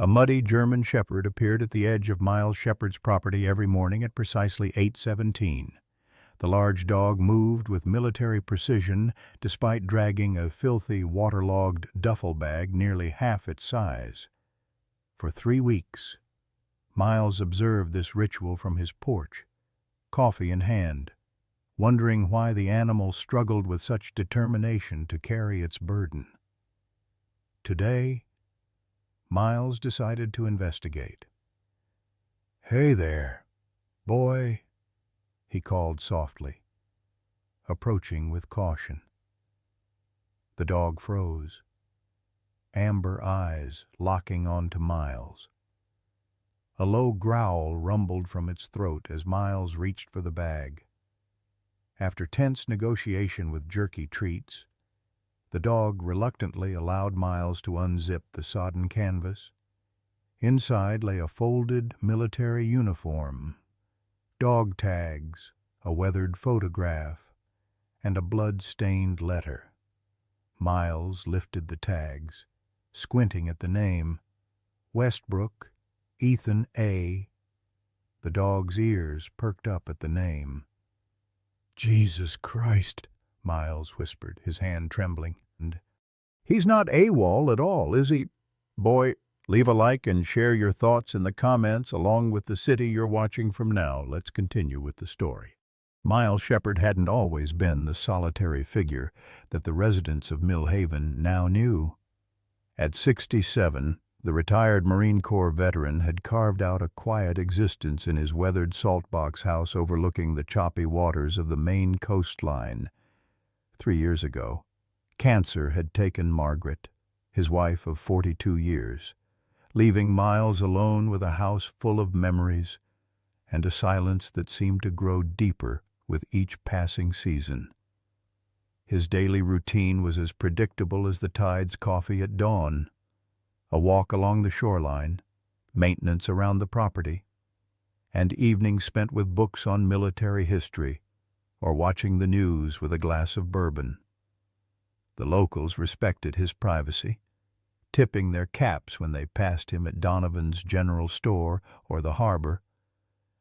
A muddy German shepherd appeared at the edge of Miles Shepherd's property every morning at precisely 8:17. The large dog moved with military precision despite dragging a filthy, waterlogged duffel bag nearly half its size. For 3 weeks, Miles observed this ritual from his porch, coffee in hand, wondering why the animal struggled with such determination to carry its burden. Today, Miles decided to investigate. "Hey there, boy," he called softly, approaching with caution. The dog froze, amber eyes locking onto Miles. A low growl rumbled from its throat as Miles reached for the bag. After tense negotiation with jerky treats, the dog reluctantly allowed Miles to unzip the sodden canvas. Inside lay a folded military uniform, dog tags, a weathered photograph, and a blood-stained letter. Miles lifted the tags, squinting at the name, Westbrook, Ethan A. The dog's ears perked up at the name. "Jesus Christ," Miles whispered, his hand trembling. "And he's not AWOL at all, is he? Boy, leave a like and share your thoughts in the comments along with the city you're watching from now. Let's continue with the story." Miles Shepherd hadn't always been the solitary figure that the residents of Millhaven now knew. At 67, the retired Marine Corps veteran had carved out a quiet existence in his weathered saltbox house overlooking the choppy waters of the Maine coastline. 3 years ago, cancer had taken Margaret, his wife of 42 years, leaving Miles alone with a house full of memories and a silence that seemed to grow deeper with each passing season. His daily routine was as predictable as the tide's coffee at dawn. A walk along the shoreline, maintenance around the property, and evenings spent with books on military history or watching the news with a glass of bourbon. The locals respected his privacy, tipping their caps when they passed him at Donovan's General Store or the harbor.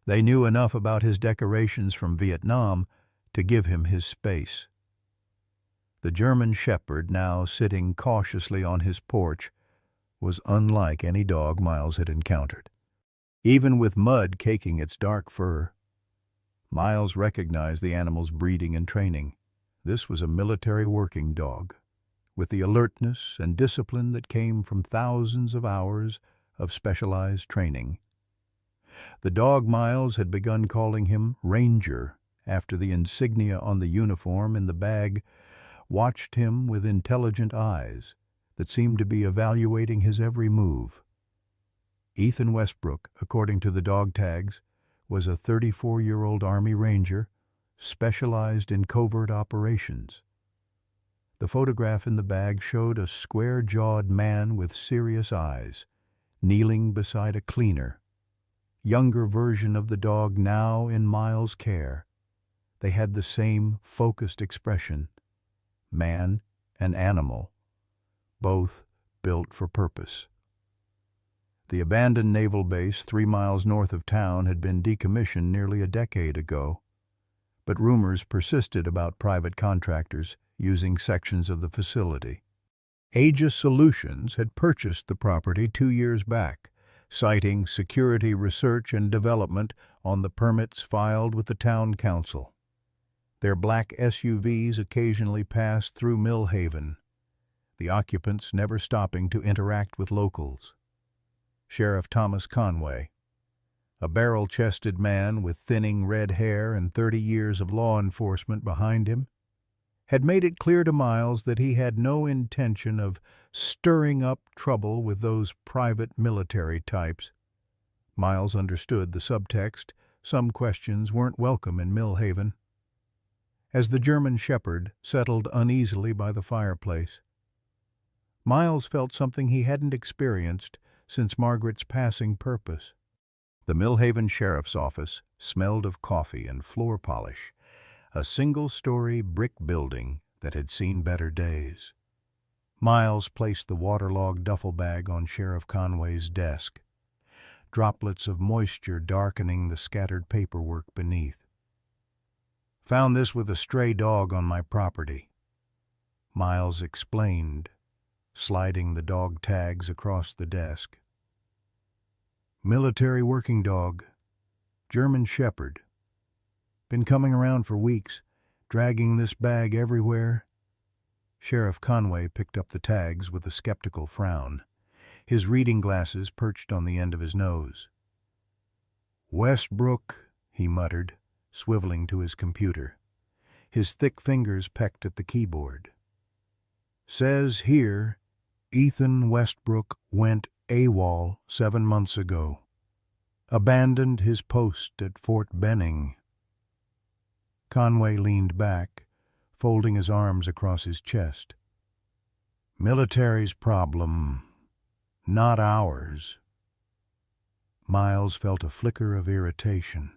They knew enough about his decorations from Vietnam to give him his space. The German shepherd, now sitting cautiously on his porch, was unlike any dog Miles had encountered. Even with mud caking its dark fur, Miles recognized the animal's breeding and training. This was a military working dog, with the alertness and discipline that came from thousands of hours of specialized training. The dog Miles had begun calling him Ranger after the insignia on the uniform in the bag watched him with intelligent eyes that seemed to be evaluating his every move. Ethan Westbrook, according to the dog tags, was a 34-year-old Army Ranger specialized in covert operations. The photograph in the bag showed a square-jawed man with serious eyes, kneeling beside a cleaner, younger version of the dog now in Miles' care. They had the same focused expression, man and animal, both built for purpose. The abandoned naval base 3 miles north of town had been decommissioned nearly a decade ago, but rumors persisted about private contractors using sections of the facility. Aegis Solutions had purchased the property 2 years back, citing security research and development on the permits filed with the town council. Their black SUVs occasionally passed through Millhaven, the occupants never stopping to interact with locals. Sheriff Thomas Conway, a barrel-chested man with thinning red hair and 30 years of law enforcement behind him, had made it clear to Miles that he had no intention of stirring up trouble with those private military types. Miles understood the subtext. Some questions weren't welcome in Millhaven. As the German shepherd settled uneasily by the fireplace, Miles felt something he hadn't experienced since Margaret's passing purpose. The Millhaven Sheriff's Office smelled of coffee and floor polish, a single-story brick building that had seen better days. Miles placed the waterlogged duffel bag on Sheriff Conway's desk, droplets of moisture darkening the scattered paperwork beneath. "Found this with a stray dog on my property," Miles explained, sliding the dog tags across the desk. "Military working dog, German Shepherd. Been coming around for weeks, dragging this bag everywhere." Sheriff Conway picked up the tags with a skeptical frown, his reading glasses perched on the end of his nose. "Westbrook," he muttered, swiveling to his computer. His thick fingers pecked at the keyboard. "Says here, Ethan Westbrook went AWOL 7 months ago. Abandoned his post at Fort Benning." Conway leaned back, folding his arms across his chest. "Military's problem, not ours." Miles felt a flicker of irritation.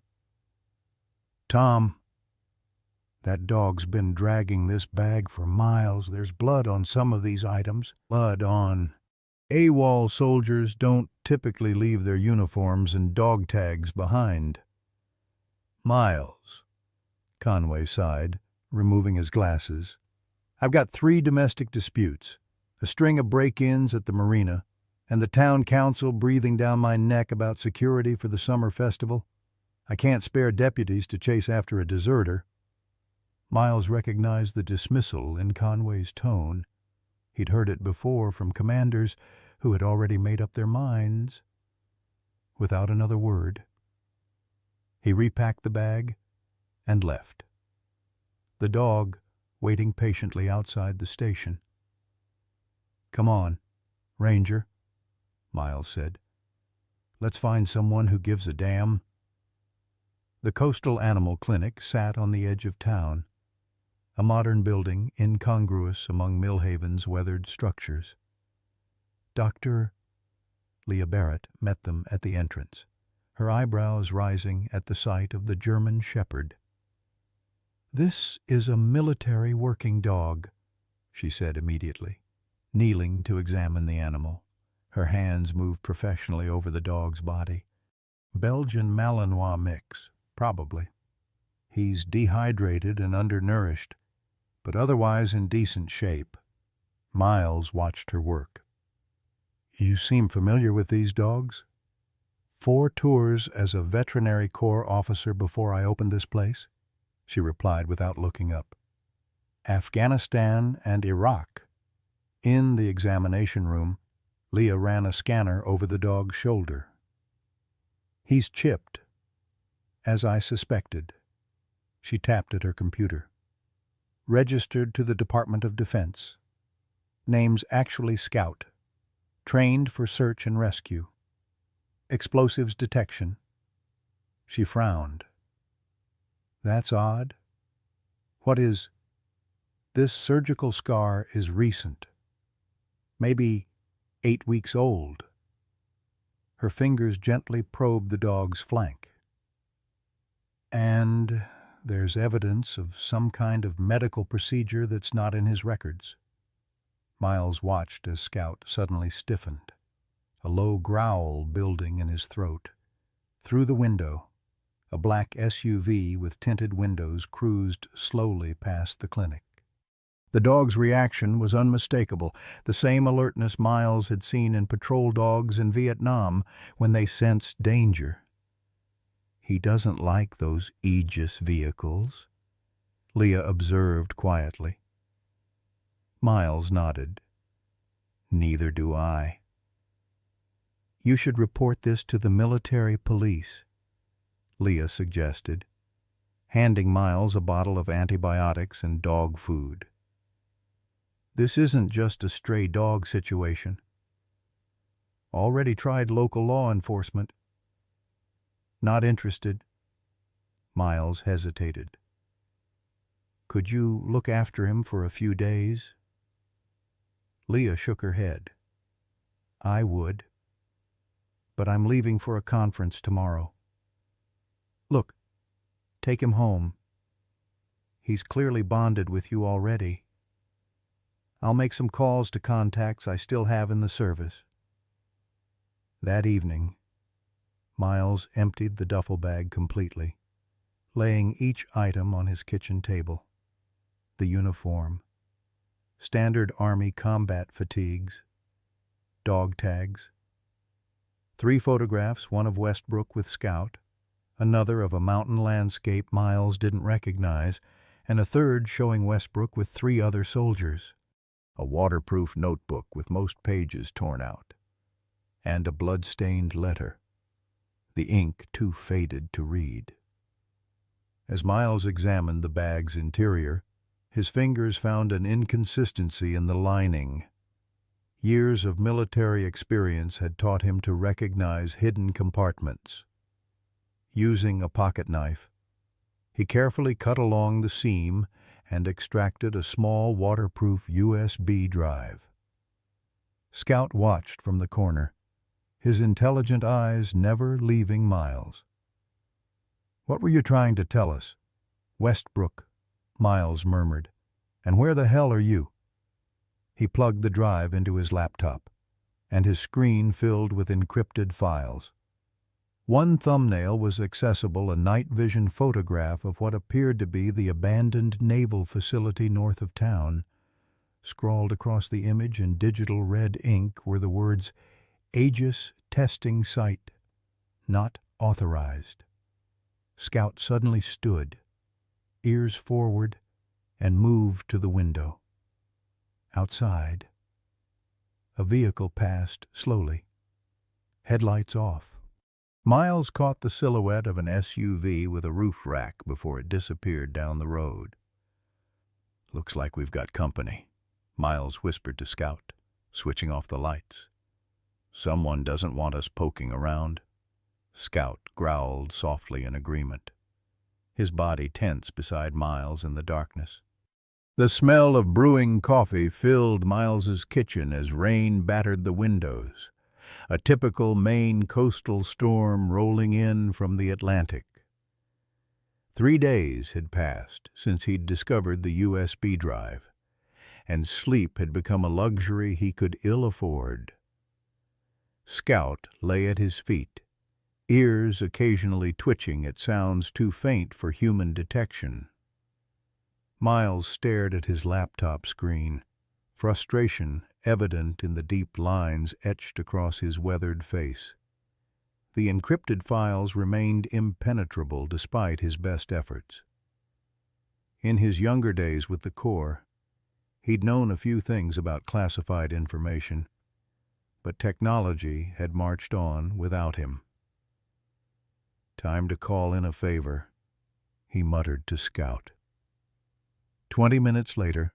"Tom, that dog's been dragging this bag for miles. There's blood on some of these items. Blood on. AWOL soldiers don't typically leave their uniforms and dog tags behind." "Miles," Conway sighed, removing his glasses, "I've got 3 domestic disputes, a string of break-ins at the marina, and the town council breathing down my neck about security for the summer festival. I can't spare deputies to chase after a deserter." Miles recognized the dismissal in Conway's tone. He'd heard it before from commanders who had already made up their minds. Without another word, he repacked the bag and left, the dog waiting patiently outside the station. "Come on, Ranger," Miles said. "Let's find someone who gives a damn." The Coastal Animal Clinic sat on the edge of town, a modern building incongruous among Millhaven's weathered structures. Dr. Leah Barrett met them at the entrance, her eyebrows rising at the sight of the German Shepherd. "This is a military working dog," she said immediately, kneeling to examine the animal. Her hands moved professionally over the dog's body. "Belgian Malinois mix, probably. He's dehydrated and undernourished, but otherwise in decent shape." Miles watched her work. "You seem familiar with these dogs?" "4 tours as a veterinary corps officer before I opened this place," she replied without looking up. "Afghanistan and Iraq." In the examination room, Leah ran a scanner over the dog's shoulder. "He's chipped, as I suspected." She tapped at her computer. "Registered to the Department of Defense. Name's actually Scout. Trained for search and rescue. Explosives detection." She frowned. "That's odd. What is... This surgical scar is recent. Maybe 8 weeks old." Her fingers gently probed the dog's flank. "And there's evidence of some kind of medical procedure that's not in his records." Miles watched as Scout suddenly stiffened, a low growl building in his throat. Through the window, a black SUV with tinted windows cruised slowly past the clinic. The dog's reaction was unmistakable, the same alertness Miles had seen in patrol dogs in Vietnam when they sensed danger. "He doesn't like those Aegis vehicles," Leah observed quietly. Miles nodded. "Neither do I." "You should report this to the military police," Leah suggested, handing Miles a bottle of antibiotics and dog food. "This isn't just a stray dog situation. Already tried local law enforcement." "Not interested." Miles hesitated. "Could you look after him for a few days?" Leah shook her head. "I would. But I'm leaving for a conference tomorrow. Look, take him home. He's clearly bonded with you already." I'll make some calls to contacts I still have in the service." That evening, Miles emptied the duffel bag completely, laying each item on his kitchen table. The uniform, standard Army combat fatigues, dog tags, 3 photographs, one of Westbrook with Scout, another of a mountain landscape Miles didn't recognize, and a third showing Westbrook with 3 other soldiers, a waterproof notebook with most pages torn out, and a blood-stained letter, the ink too faded to read. As Miles examined the bag's interior, his fingers found an inconsistency in the lining. Years of military experience had taught him to recognize hidden compartments. Using a pocket knife, he carefully cut along the seam and extracted a small waterproof USB drive. Scout watched from the corner, his intelligent eyes never leaving Miles. "What were you trying to tell us?" "Westbrook," Miles murmured. "And where the hell are you?" He plugged the drive into his laptop, and his screen filled with encrypted files. One thumbnail was accessible, a night vision photograph of what appeared to be the abandoned naval facility north of town. Scrawled across the image in digital red ink were the words, "Aegis Testing Site, Not Authorized." Scout suddenly stood, ears forward, and moved to the window. Outside, a vehicle passed slowly, headlights off. Miles caught the silhouette of an SUV with a roof rack before it disappeared down the road. "Looks like we've got company," Miles whispered to Scout, switching off the lights. "Someone doesn't want us poking around." Scout growled softly in agreement, his body tense beside Miles in the darkness. The smell of brewing coffee filled Miles's kitchen as rain battered the windows, a typical Maine coastal storm rolling in from the Atlantic. 3 days had passed since he'd discovered the USB drive, and sleep had become a luxury he could ill afford. Scout lay at his feet, ears occasionally twitching at sounds too faint for human detection. Miles stared at his laptop screen, frustration evident in the deep lines etched across his weathered face. The encrypted files remained impenetrable despite his best efforts. In his younger days with the Corps, he'd known a few things about classified information, but technology had marched on without him. "Time to call in a favor," he muttered to Scout. 20 minutes later,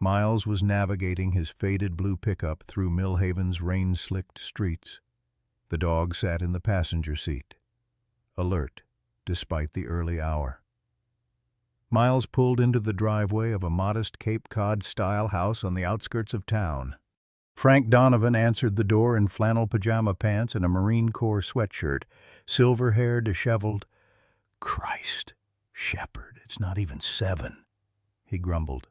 Miles was navigating his faded blue pickup through Millhaven's rain-slicked streets. The dog sat in the passenger seat, alert despite the early hour. Miles pulled into the driveway of a modest Cape Cod-style house on the outskirts of town. Frank Donovan answered the door in flannel pajama pants and a Marine Corps sweatshirt, silver hair disheveled. "Christ, Shepard, it's not even 7, he grumbled,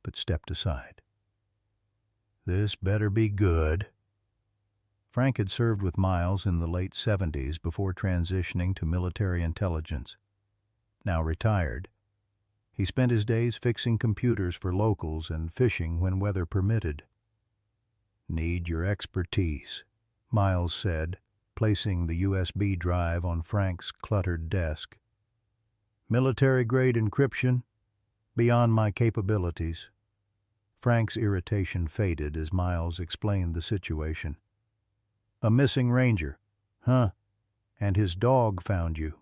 but stepped aside. "This better be good." Frank had served with Miles in the late 70s before transitioning to military intelligence. Now retired, he spent his days fixing computers for locals and fishing when weather permitted. "Need your expertise," Miles said, placing the USB drive on Frank's cluttered desk. "Military-grade encryption? Beyond my capabilities." Frank's irritation faded as Miles explained the situation. "A missing ranger, huh? And his dog found you."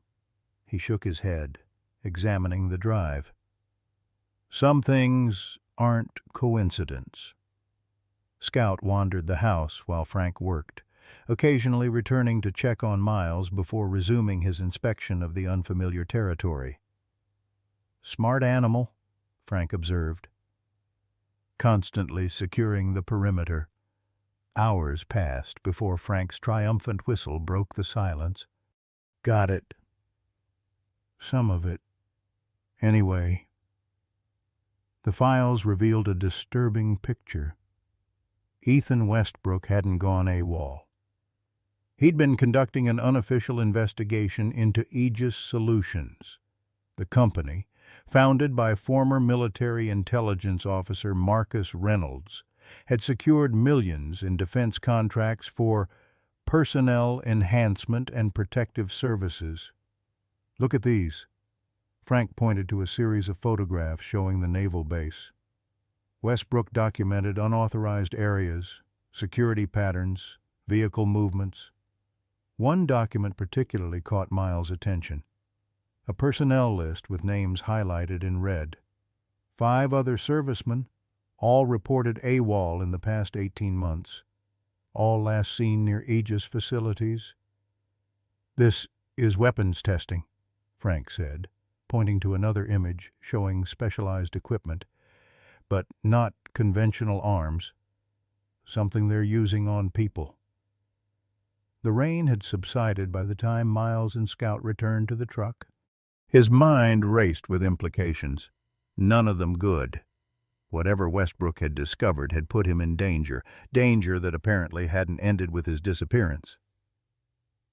He shook his head, examining the drive. "Some things aren't coincidence." Scout wandered the house while Frank worked, occasionally returning to check on Miles before resuming his inspection of the unfamiliar territory. "Smart animal," Frank observed, constantly securing the perimeter. Hours passed before Frank's triumphant whistle broke the silence. "Got it. Some of it. Anyway, The files revealed a disturbing picture. Ethan Westbrook hadn't gone AWOL. He'd been conducting an unofficial investigation into Aegis Solutions. The company, founded by former military intelligence officer Marcus Reynolds, had secured millions in defense contracts for personnel enhancement and protective services. "Look at these." Frank pointed to a series of photographs showing the naval base. Westbrook documented unauthorized areas, security patterns, vehicle movements. One document particularly caught Miles' attention. A personnel list with names highlighted in red. 5 other servicemen, all reported AWOL in the past 18 months. All last seen near Aegis facilities. "This is weapons testing," Frank said, pointing to another image showing specialized equipment, but not conventional arms. Something they're using on people. The rain had subsided by the time Miles and Scout returned to the truck. His mind raced with implications, none of them good. Whatever Westbrook had discovered had put him in danger that apparently hadn't ended with his disappearance.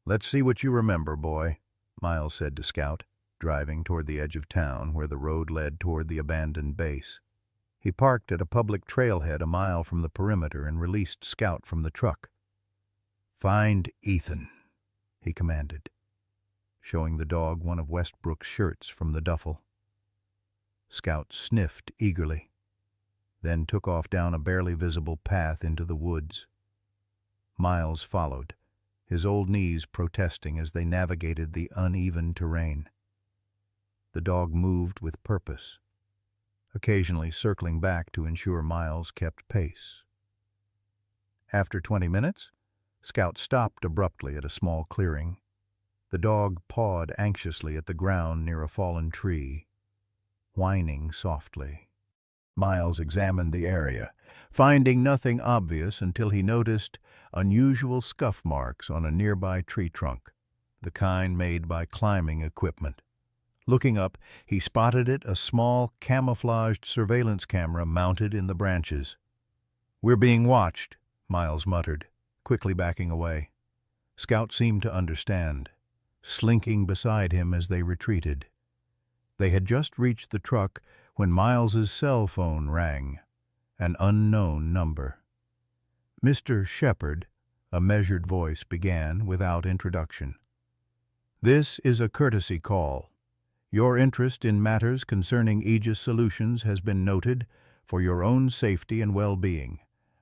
"Let's see what you remember, boy," Miles said to Scout, driving toward the edge of town where the road led toward the abandoned base. He parked at a public trailhead a mile from the perimeter and released Scout from the truck. "Find Ethan," he commanded, showing the dog one of Westbrook's shirts from the duffel. Scout sniffed eagerly, then took off down a barely visible path into the woods. Miles followed, his old knees protesting as they navigated the uneven terrain. The dog moved with purpose, occasionally circling back to ensure Miles kept pace. After 20 minutes, Scout stopped abruptly at a small clearing. The dog pawed anxiously at the ground near a fallen tree, whining softly. Miles examined the area, finding nothing obvious until he noticed unusual scuff marks on a nearby tree trunk, the kind made by climbing equipment. Looking up, he spotted a small camouflaged surveillance camera mounted in the branches. "We're being watched," Miles muttered, quickly backing away. Scout seemed to understand, slinking beside him as they retreated. They had just reached the truck when Miles's cell phone rang, an unknown number. "Mr. Shepard," a measured voice began without introduction. "This is a courtesy call. Your interest in matters concerning Aegis Solutions has been noted for your own safety and well-being.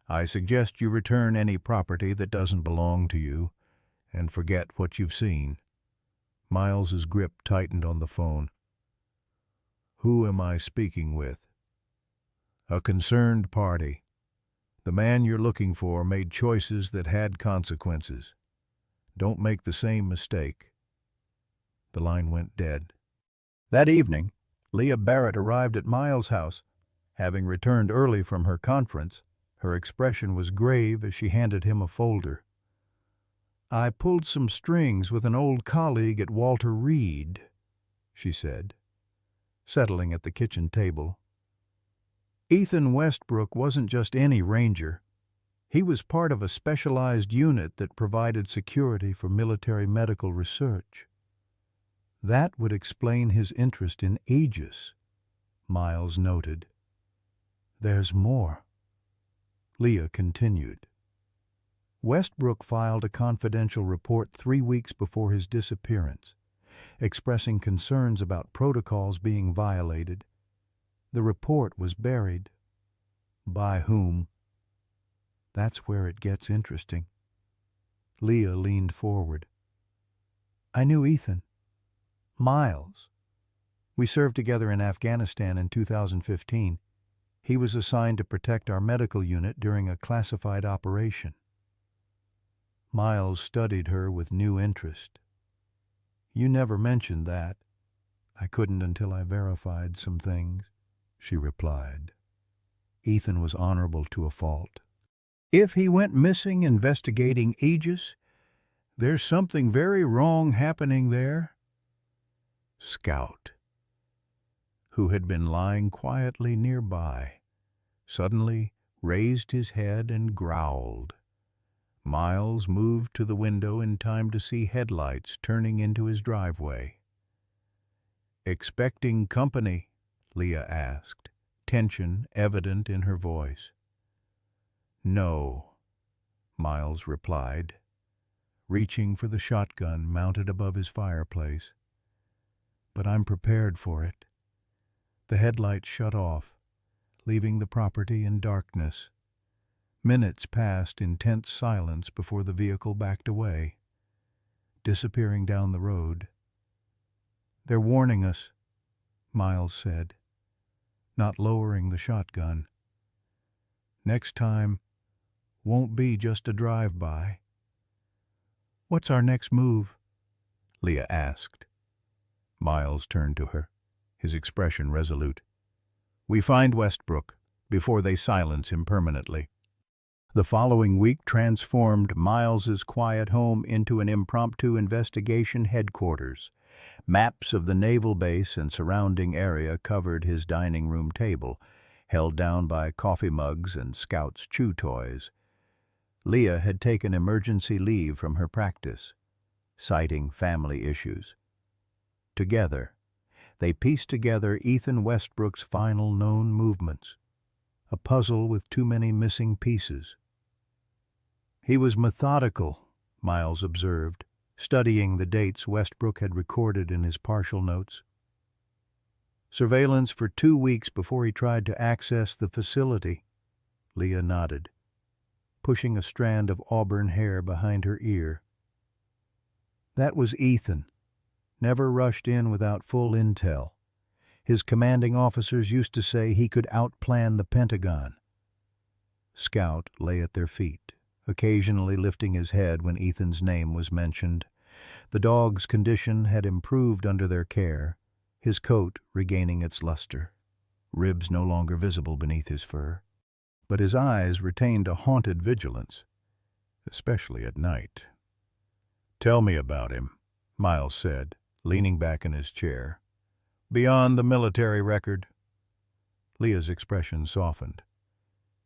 I suggest you return any property that doesn't belong to you and forget what you've seen." Miles's grip tightened on the phone. "Who am I speaking with?" "A concerned party. The man you're looking for made choices that had consequences. Don't make the same mistake." The line went dead. That evening, Leah Barrett arrived at Miles' house. Having returned early from her conference, her expression was grave as she handed him a folder. "I pulled some strings with an old colleague at Walter Reed," she said, settling at the kitchen table. "Ethan Westbrook wasn't just any ranger. He was part of a specialized unit that provided security for military medical research. That would explain his interest in Aegis," Miles noted. "There's more," Leah continued. "Westbrook filed a confidential report 3 weeks before his disappearance, expressing concerns about protocols being violated. The report was buried. By whom? That's where it gets interesting." Leah leaned forward. "I knew Ethan. Miles. We served together in Afghanistan in 2015. He was assigned to protect our medical unit during a classified operation." Miles studied her with new interest. "You never mentioned that." "I couldn't until I verified some things," she replied. "Ethan was honorable to a fault. If he went missing investigating Aegis, there's something very wrong happening there." Scout. who had been lying quietly nearby, suddenly raised his head and growled. Miles moved to the window in time to see headlights turning into his driveway. "Expecting company?" Leah asked, tension evident in her voice. "No," Miles replied, reaching for the shotgun mounted above his fireplace. "But I'm prepared for it." The headlights shut off, leaving the property in darkness. Minutes passed in tense silence before the vehicle backed away, disappearing down the road. "They're warning us," Miles said, not lowering the shotgun. "Next time won't be just a drive-by." "What's our next move?" Leah asked. Miles turned to her, his expression resolute. "We find Westbrook before they silence him permanently." The following week transformed Miles's quiet home into an impromptu investigation headquarters. Maps of the naval base and surrounding area covered his dining room table, held down by coffee mugs and Scout's chew toys. Leah had taken emergency leave from her practice, citing family issues. Together, they pieced together Ethan Westbrook's final known movements, a puzzle with too many missing pieces. He was methodical, Miles observed, studying the dates Westbrook had recorded in his partial notes. "Surveillance for 2 weeks before he tried to access the facility," Leah nodded, pushing a strand of auburn hair behind her ear. "That was Ethan. Never rushed in without full intel. His commanding officers used to say he could outplan the Pentagon." Scout lay at their feet, occasionally lifting his head when Ethan's name was mentioned. The dog's condition had improved under their care, his coat regaining its luster, ribs no longer visible beneath his fur. But his eyes retained a haunted vigilance, especially at night. "Tell me about him," Miles said, leaning back in his chair. "Beyond the military record." Leah's expression softened.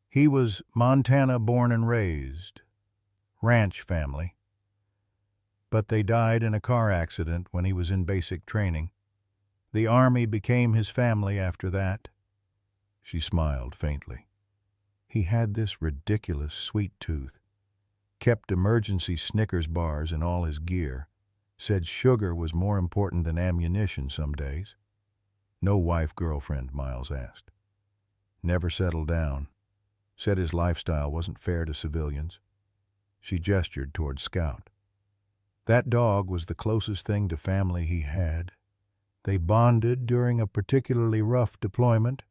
"He was Montana born and raised, ranch family. But they died in a car accident when he was in basic training. The Army became his family after that." She smiled faintly. "He had this ridiculous sweet tooth. Kept emergency Snickers bars in all his gear. Said sugar was more important than ammunition some days." "No wife-girlfriend?" Miles asked. "Never settled down. Said his lifestyle wasn't fair to civilians." She gestured toward Scout. "That dog was the closest thing to family he had. They bonded during a particularly rough deployment.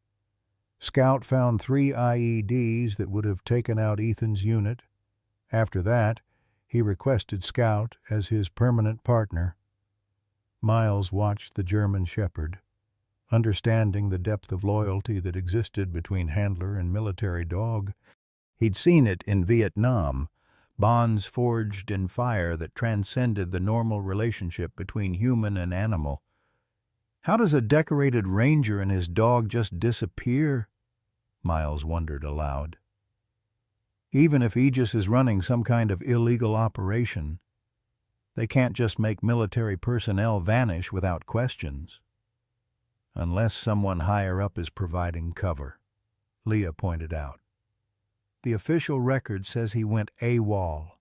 Scout found 3 IEDs that would have taken out Ethan's unit. After that, he requested Scout as his permanent partner." Miles watched the German Shepherd, understanding the depth of loyalty that existed between handler and military dog. He'd seen it in Vietnam, bonds forged in fire that transcended the normal relationship between human and animal. "How does a decorated ranger and his dog just disappear?" Miles wondered aloud. "Even if Aegis is running some kind of illegal operation, they can't just make military personnel vanish without questions." "Unless someone higher up is providing cover," Leah pointed out. "The official record says he went AWOL.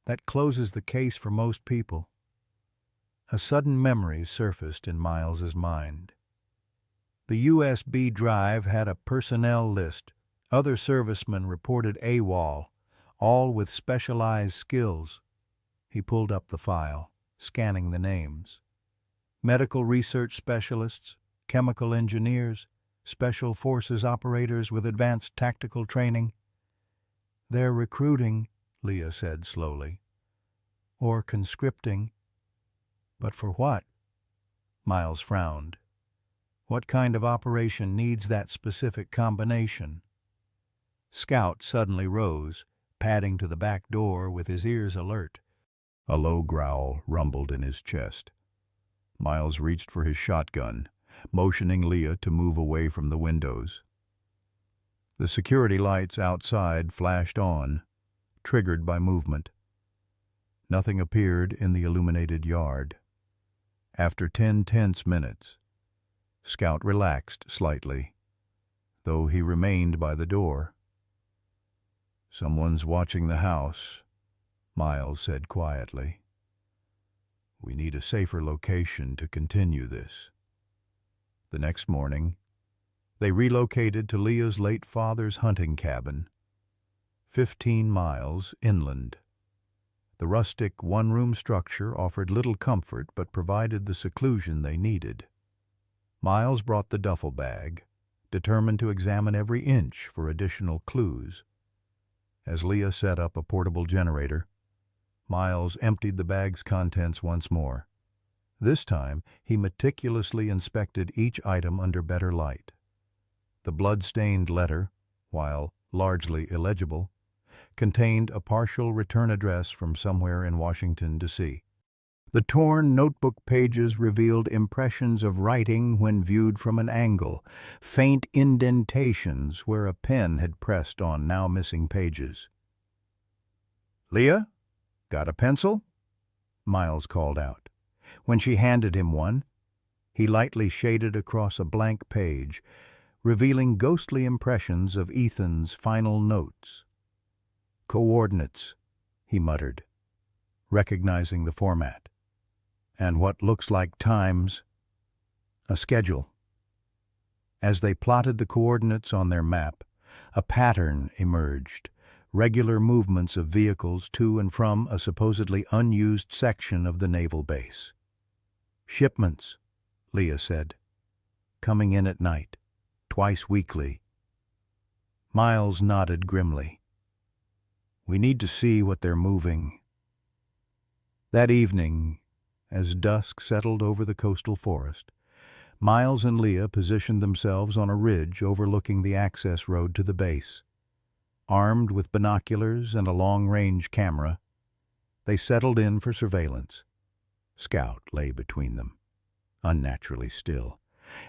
That closes the case for most people." A sudden memory surfaced in Miles's mind. The USB drive had a personnel list. Other servicemen reported AWOL, all with specialized skills. He pulled up the file, scanning the names. Medical research specialists, chemical engineers, special forces operators with advanced tactical training. "They're recruiting," Leah said slowly. "Or conscripting." "But for what?" Miles frowned. "What kind of operation needs that specific combination?" Scout suddenly rose, padding to the back door with his ears alert. A low growl rumbled in his chest. Miles reached for his shotgun, motioning Leah to move away from the windows. The security lights outside flashed on, triggered by movement. Nothing appeared in the illuminated yard. After 10 tense minutes, Scout relaxed slightly, though he remained by the door. "Someone's watching the house," Miles said quietly. "We need a safer location to continue this." The next morning, they relocated to Leah's late father's hunting cabin, 15 miles inland. The rustic one-room structure offered little comfort but provided the seclusion they needed. Miles brought the duffel bag, determined to examine every inch for additional clues. As Leah set up a portable generator, Miles emptied the bag's contents once more. This time, he meticulously inspected each item under better light. The blood-stained letter, while largely illegible, contained a partial return address from somewhere in Washington, D.C. The torn notebook pages revealed impressions of writing when viewed from an angle, faint indentations where a pen had pressed on now missing pages. "Leah, got a pencil?" Miles called out. When she handed him one, he lightly shaded across a blank page, revealing ghostly impressions of Ethan's final notes. "Coordinates," he muttered, recognizing the format. "And what looks like times. A schedule." As they plotted the coordinates on their map, a pattern emerged, regular movements of vehicles to and from a supposedly unused section of the naval base. "Shipments," Leah said, "coming in at night, twice weekly." Miles nodded grimly. "We need to see what they're moving." That evening, as dusk settled over the coastal forest, Miles and Leah positioned themselves on a ridge overlooking the access road to the base. Armed with binoculars and a long-range camera, they settled in for surveillance. Scout lay between them, unnaturally still,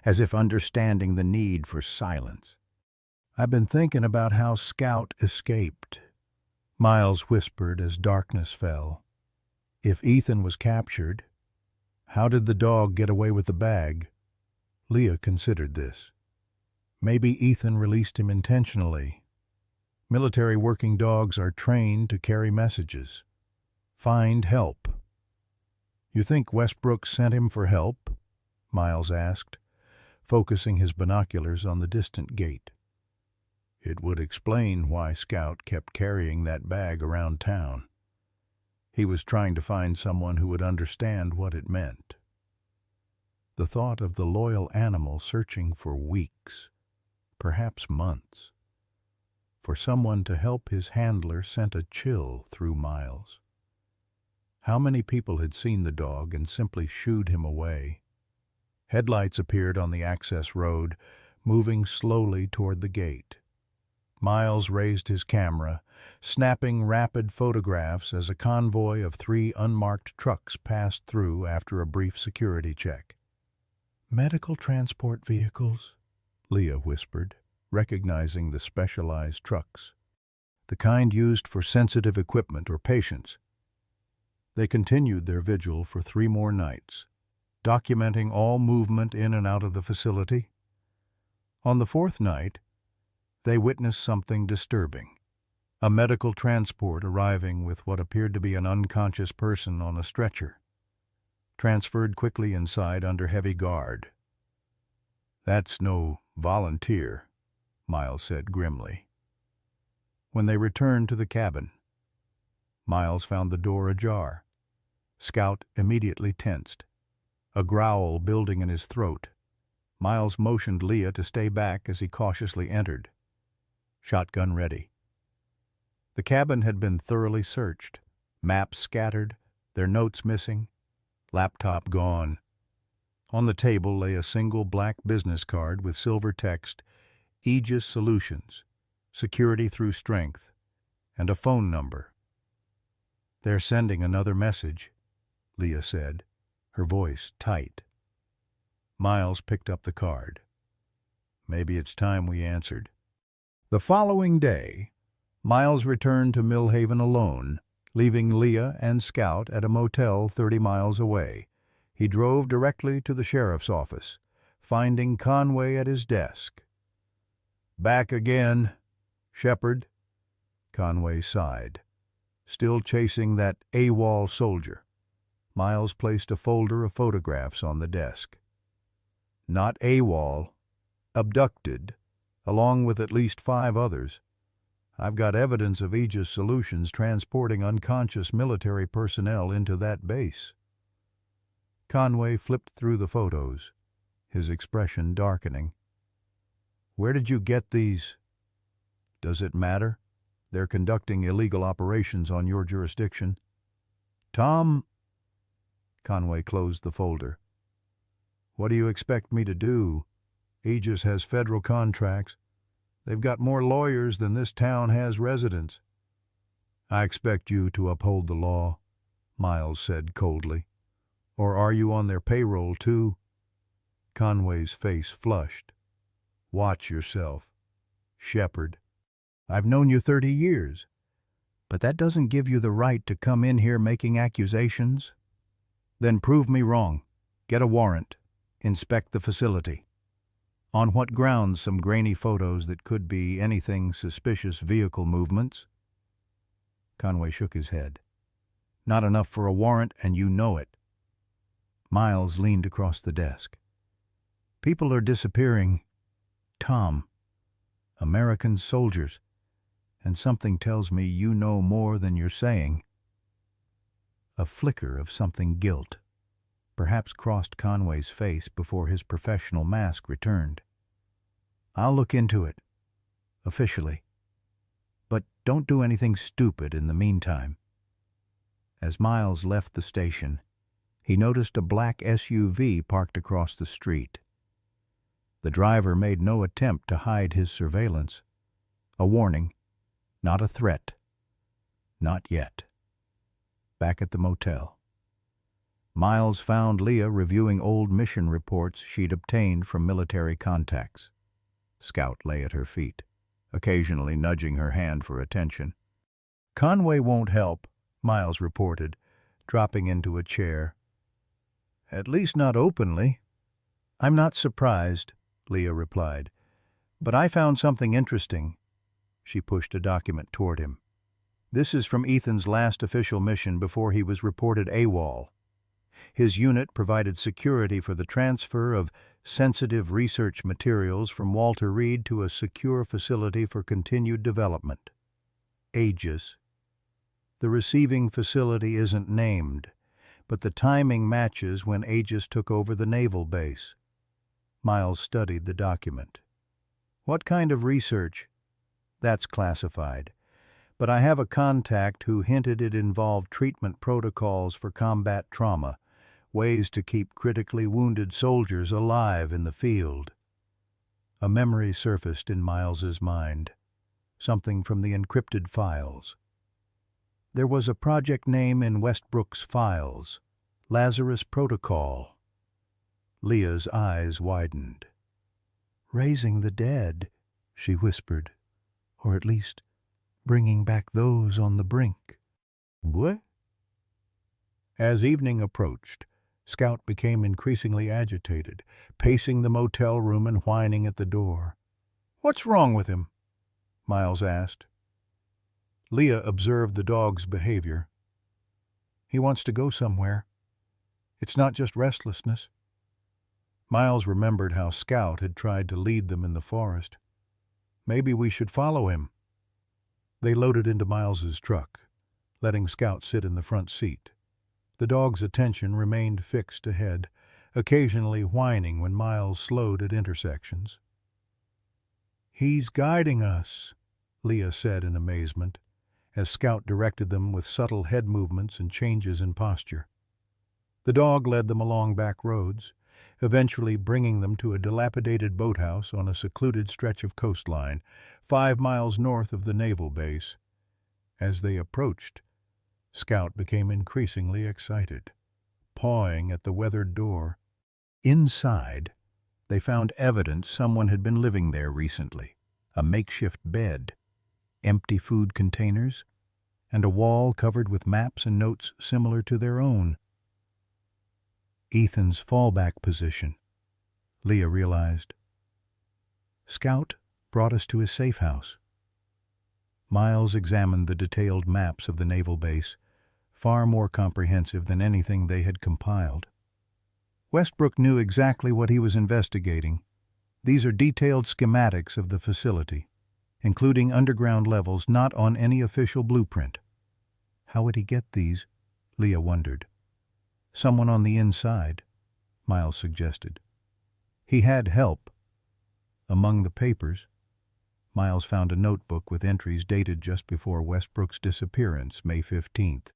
as if understanding the need for silence. "I've been thinking about how Scout escaped," Miles whispered as darkness fell. "If Ethan was captured, how did the dog get away with the bag?" Leah considered this. Maybe Ethan released him intentionally. Military working dogs are trained to carry messages. Find help. "You think Westbrook sent him for help?" Miles asked, focusing his binoculars on the distant gate. "It would explain why Scout kept carrying that bag around town. He was trying to find someone who would understand what it meant." The thought of the loyal animal searching for weeks, perhaps months, for someone to help his handler sent a chill through Miles. How many people had seen the dog and simply shooed him away? Headlights appeared on the access road, moving slowly toward the gate. Miles raised his camera, snapping rapid photographs as a convoy of 3 unmarked trucks passed through after a brief security check. "Medical transport vehicles," Leah whispered, recognizing the specialized trucks. "The kind used for sensitive equipment or patients." They continued their vigil for 3 more nights, documenting all movement in and out of the facility. On the 4th night, they witnessed something disturbing. A medical transport arriving with what appeared to be an unconscious person on a stretcher, transferred quickly inside under heavy guard. "That's no volunteer," Miles said grimly. When they returned to the cabin, Miles found the door ajar. Scout immediately tensed, a growl building in his throat. Miles motioned Leah to stay back as he cautiously entered, shotgun ready. The cabin had been thoroughly searched, maps scattered, their notes missing, laptop gone. On the table lay a single black business card with silver text, "Aegis Solutions, Security Through Strength," and a phone number. "They're sending another message," Leah said, her voice tight. Miles picked up the card. Maybe it's time we answered. The following day, Miles returned to Millhaven alone, leaving Leah and Scout at a motel 30 miles away. He drove directly to the sheriff's office, finding Conway at his desk. "Back again, Shepard," Conway sighed. Still chasing that AWOL soldier. Miles placed a folder of photographs on the desk. Not AWOL, abducted, along with at least 5 others. I've got evidence of Aegis Solutions transporting unconscious military personnel into that base. Conway flipped through the photos, his expression darkening. "Where did you get these?" "Does it matter? They're conducting illegal operations on your jurisdiction." "Tom," Conway closed the folder. "What do you expect me to do? Aegis has federal contracts. They've got more lawyers than this town has residents." "I expect you to uphold the law," Miles said coldly. "Or are you on their payroll, too?" Conway's face flushed. "Watch yourself, Shepard. I've known you 30 years, but that doesn't give you the right to come in here making accusations." "Then prove me wrong. Get a warrant. Inspect the facility." "On what grounds some grainy photos that could be anything suspicious vehicle movements?" Conway shook his head. "Not enough for a warrant, and you know it." Miles leaned across the desk. "People are disappearing, Tom. American soldiers. And something tells me you know more than you're saying." A flicker of something guilt perhaps crossed Conway's face before his professional mask returned. "I'll look into it, officially. But don't do anything stupid in the meantime." As Miles left the station, he noticed a black SUV parked across the street. The driver made no attempt to hide his surveillance. A warning, not a threat. Not yet. Back at the motel, Miles found Leah reviewing old mission reports she'd obtained from military contacts. Scout lay at her feet, occasionally nudging her hand for attention. "Conway won't help," Miles reported, dropping into a chair. "At least not openly." "I'm not surprised," Leah replied. "But I found something interesting." She pushed a document toward him. "This is from Ethan's last official mission before he was reported AWOL. His unit provided security for the transfer of sensitive research materials from Walter Reed to a secure facility for continued development. Aegis. The receiving facility isn't named, but the timing matches when Aegis took over the naval base." Miles studied the document. "What kind of research?" "That's classified. But I have a contact who hinted it involved treatment protocols for combat trauma, ways to keep critically wounded soldiers alive in the field." A memory surfaced in Miles's mind, something from the encrypted files. There was a project name in Westbrook's files, Lazarus Protocol. Leah's eyes widened. "Raising the dead," she whispered, "or at least bringing back those on the brink." "What?" As evening approached, Scout became increasingly agitated, pacing the motel room and whining at the door. "What's wrong with him?" Miles asked. Leah observed the dog's behavior. "He wants to go somewhere. It's not just restlessness." Miles remembered how Scout had tried to lead them in the forest. "Maybe we should follow him." They loaded into Miles's truck, letting Scout sit in the front seat. The dog's attention remained fixed ahead, occasionally whining when Miles slowed at intersections. "He's guiding us," Leah said in amazement, as Scout directed them with subtle head movements and changes in posture. The dog led them along back roads, eventually bringing them to a dilapidated boathouse on a secluded stretch of coastline, 5 miles north of the naval base. As they approached, Scout became increasingly excited, pawing at the weathered door. Inside, They found evidence someone had been living there recently: a makeshift bed, empty food containers, and a wall covered with maps and notes similar to their own. Ethan's fallback position, Leah realized. Scout brought us to his safe house. Miles examined the detailed maps of the naval base, far more comprehensive than anything they had compiled. Westbrook knew exactly what he was investigating. These are detailed schematics of the facility, including underground levels not on any official blueprint. How would he get these? Leah wondered. Someone on the inside, Miles suggested. He had help. Among the papers, Miles found a notebook with entries dated just before Westbrook's disappearance, May 15th.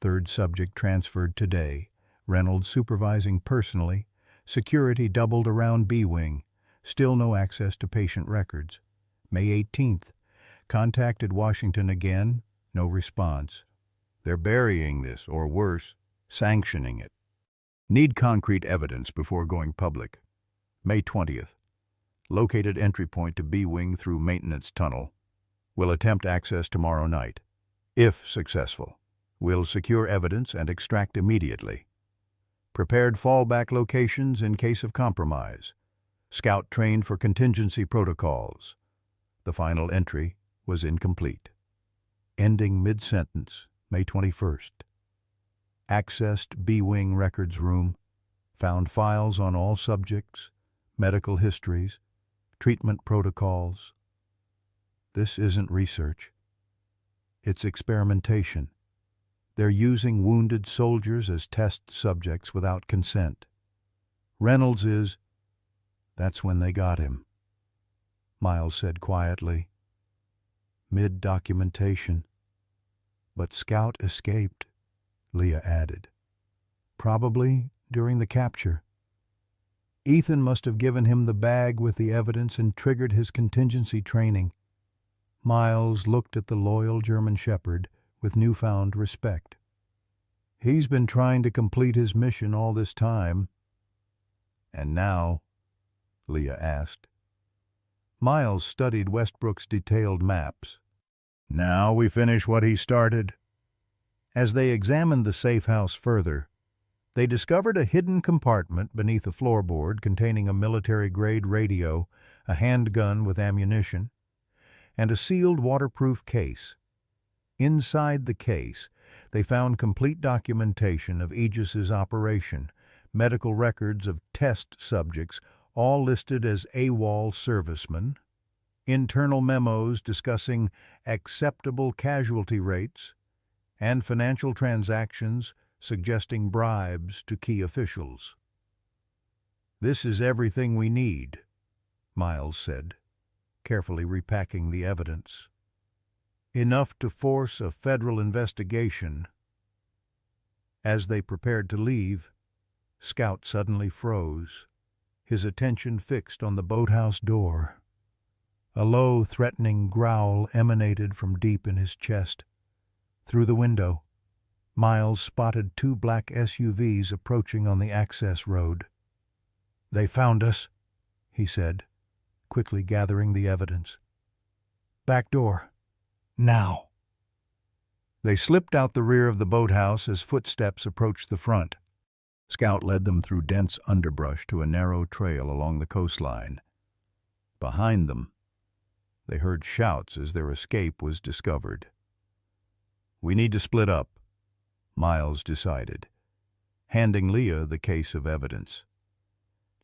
Third subject transferred today. Reynolds supervising personally. Security doubled around B-Wing. Still no access to patient records. May 18th. Contacted Washington again. No response. They're burying this, or worse, sanctioning it. Need concrete evidence before going public. May 20th. Located entry point to B-Wing through maintenance tunnel. Will attempt access tomorrow night. If successful, will secure evidence and extract immediately. Prepared fallback locations in case of compromise. Scout trained for contingency protocols. The final entry was incomplete. Ending mid-sentence, May 21st. Accessed B-Wing records room. Found files on all subjects, medical histories, treatment protocols. This isn't research. It's experimentation. They're using wounded soldiers as test subjects without consent. Reynolds is... That's when they got him, Miles said quietly. Mid-documentation. But Scout escaped, Leah added. Probably during the capture. Ethan must have given him the bag with the evidence and triggered his contingency training. Miles looked at the loyal German shepherd with newfound respect. He's been trying to complete his mission all this time. And now? Leah asked. Miles studied Westbrook's detailed maps. Now we finish what he started. As they examined the safe house further, they discovered a hidden compartment beneath a floorboard containing a military-grade radio, a handgun with ammunition, and a sealed waterproof case. Inside the case, they found complete documentation of Aegis's operation, medical records of test subjects, all listed as AWOL servicemen, internal memos discussing acceptable casualty rates, and financial transactions suggesting bribes to key officials. This is everything we need, Miles said, carefully repacking the evidence. Enough to force a federal investigation. As they prepared to leave, Scout suddenly froze, his attention fixed on the boathouse door. A low, threatening growl emanated from deep in his chest. Through the window, Miles spotted two black SUVs approaching on the access road. "They found us," he said, quickly gathering the evidence. "Back door. Now." They slipped out the rear of the boathouse as footsteps approached the front. Scout led them through dense underbrush to a narrow trail along the coastline. Behind them, they heard shouts as their escape was discovered. "We need to split up," Miles decided, handing Leah the case of evidence.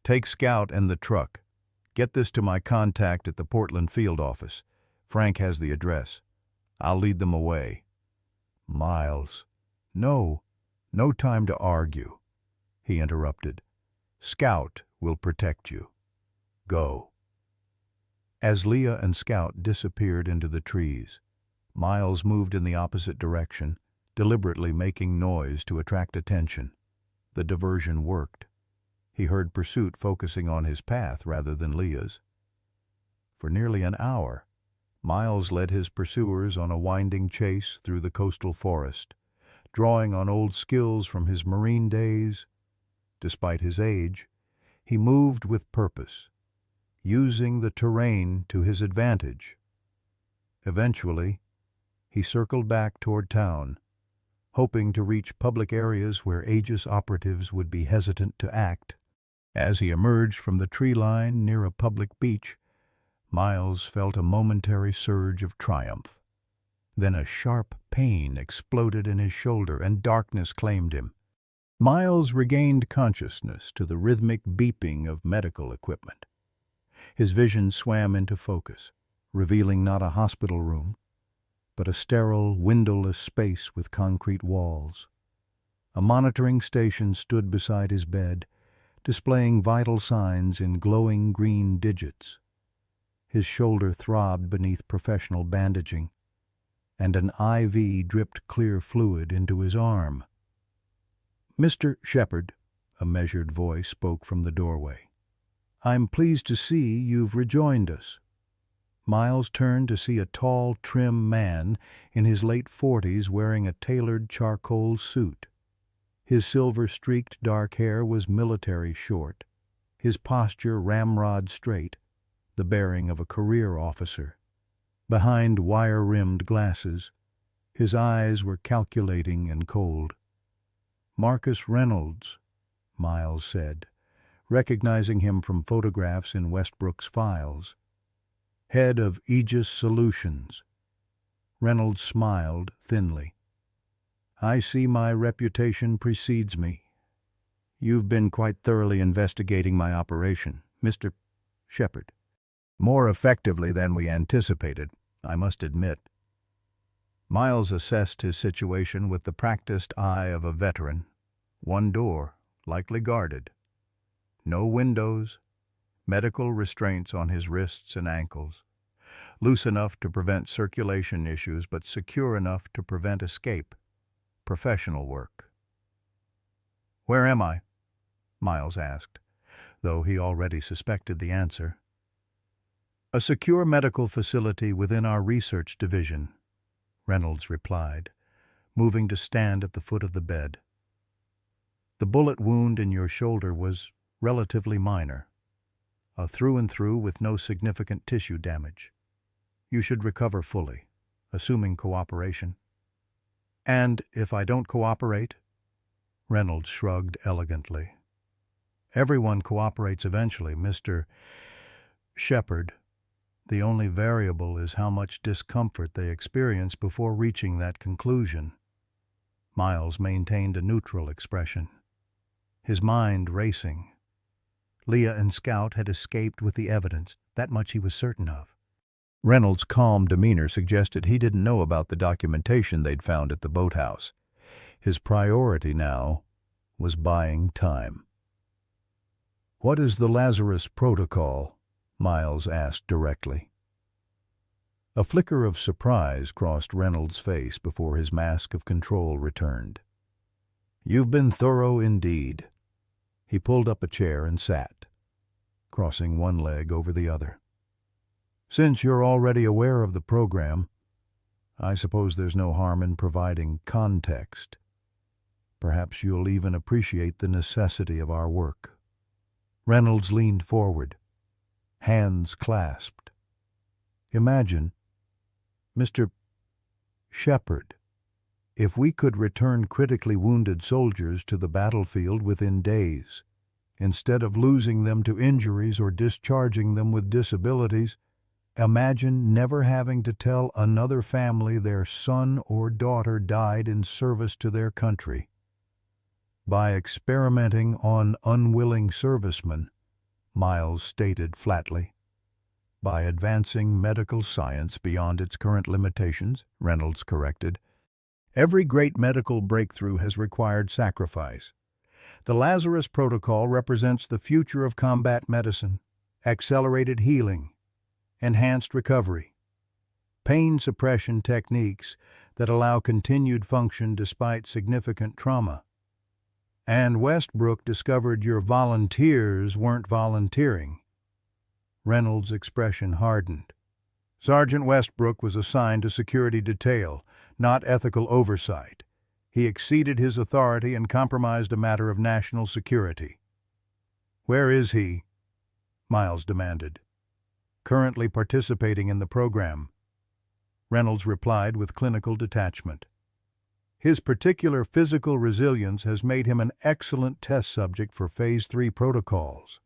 "Take Scout and the truck. Get this to my contact at the Portland field office. Frank has the address. I'll lead them away." "Miles, no time to argue," he interrupted. "Scout will protect you. Go." As Leah and Scout disappeared into the trees, Miles moved in the opposite direction, deliberately making noise to attract attention. The diversion worked. He heard pursuit focusing on his path rather than Leah's. For nearly an hour, Miles led his pursuers on a winding chase through the coastal forest, drawing on old skills from his Marine days. Despite his age, He moved with purpose, using the terrain to his advantage. Eventually, he circled back toward town, hoping to reach public areas where Aegis operatives would be hesitant to act. As he emerged from the tree line near a public beach, Miles felt a momentary surge of triumph. Then a sharp pain exploded in his shoulder and darkness claimed him. Miles regained consciousness to the rhythmic beeping of medical equipment. His vision swam into focus, revealing not a hospital room, but a sterile, windowless space with concrete walls. A monitoring station stood beside his bed, displaying vital signs in glowing green digits. His shoulder throbbed beneath professional bandaging, and an IV dripped clear fluid into his arm. "Mr. Shepherd," a measured voice spoke from the doorway. "I'm pleased to see you've rejoined us." Miles turned to see a tall, trim man in his late 40s wearing a tailored charcoal suit. His silver-streaked dark hair was military short, his posture ramrod straight, the bearing of a career officer. Behind wire-rimmed glasses, his eyes were calculating and cold. "Marcus Reynolds," Miles said, recognizing him from photographs in Westbrook's files. "Head of Aegis Solutions." Reynolds smiled thinly. "I see my reputation precedes me. You've been quite thoroughly investigating my operation, Mr. Shepherd." "More effectively than we anticipated, I must admit." Miles assessed his situation with the practiced eye of a veteran. One door, likely guarded. No windows, medical restraints on his wrists and ankles. Loose enough to prevent circulation issues, but secure enough to prevent escape. Professional work. "Where am I?" Miles asked, though he already suspected the answer. "A secure medical facility within our research division," Reynolds replied, moving to stand at the foot of the bed. "The bullet wound in your shoulder was relatively minor, a through-and-through with no significant tissue damage. You should recover fully, assuming cooperation." "And if I don't cooperate?" Reynolds shrugged elegantly. "Everyone cooperates eventually, Mr. Shepherd. The only variable is how much discomfort they experience before reaching that conclusion." Miles maintained a neutral expression, his mind racing. Leah and Scout had escaped with the evidence, that much he was certain of. Reynolds' calm demeanor suggested he didn't know about the documentation they'd found at the boathouse. His priority now was buying time. "What is the Lazarus Protocol?" Miles asked directly. A flicker of surprise crossed Reynolds' face before his mask of control returned. "You've been thorough indeed." He pulled up a chair and sat, crossing one leg over the other. "Since you're already aware of the program, I suppose there's no harm in providing context. Perhaps you'll even appreciate the necessity of our work." Reynolds leaned forward, hands clasped. "Imagine, Mr. Shepherd, if we could return critically wounded soldiers to the battlefield within days, instead of losing them to injuries or discharging them with disabilities. Imagine never having to tell another family their son or daughter died in service to their country. By experimenting on unwilling servicemen," Miles stated flatly. "By advancing medical science beyond its current limitations," Reynolds corrected. "Every great medical breakthrough has required sacrifice. The Lazarus Protocol represents the future of combat medicine, accelerated healing, enhanced recovery, pain suppression techniques that allow continued function despite significant trauma. And Westbrook discovered your volunteers weren't volunteering." Reynolds' expression hardened. "Sergeant Westbrook was assigned to security detail, not ethical oversight. He exceeded his authority and compromised a matter of national security." "Where is he?" Miles demanded. "Currently participating in the program." Reynolds replied with clinical detachment. "His particular physical resilience has made him an excellent test subject for Phase 3 protocols."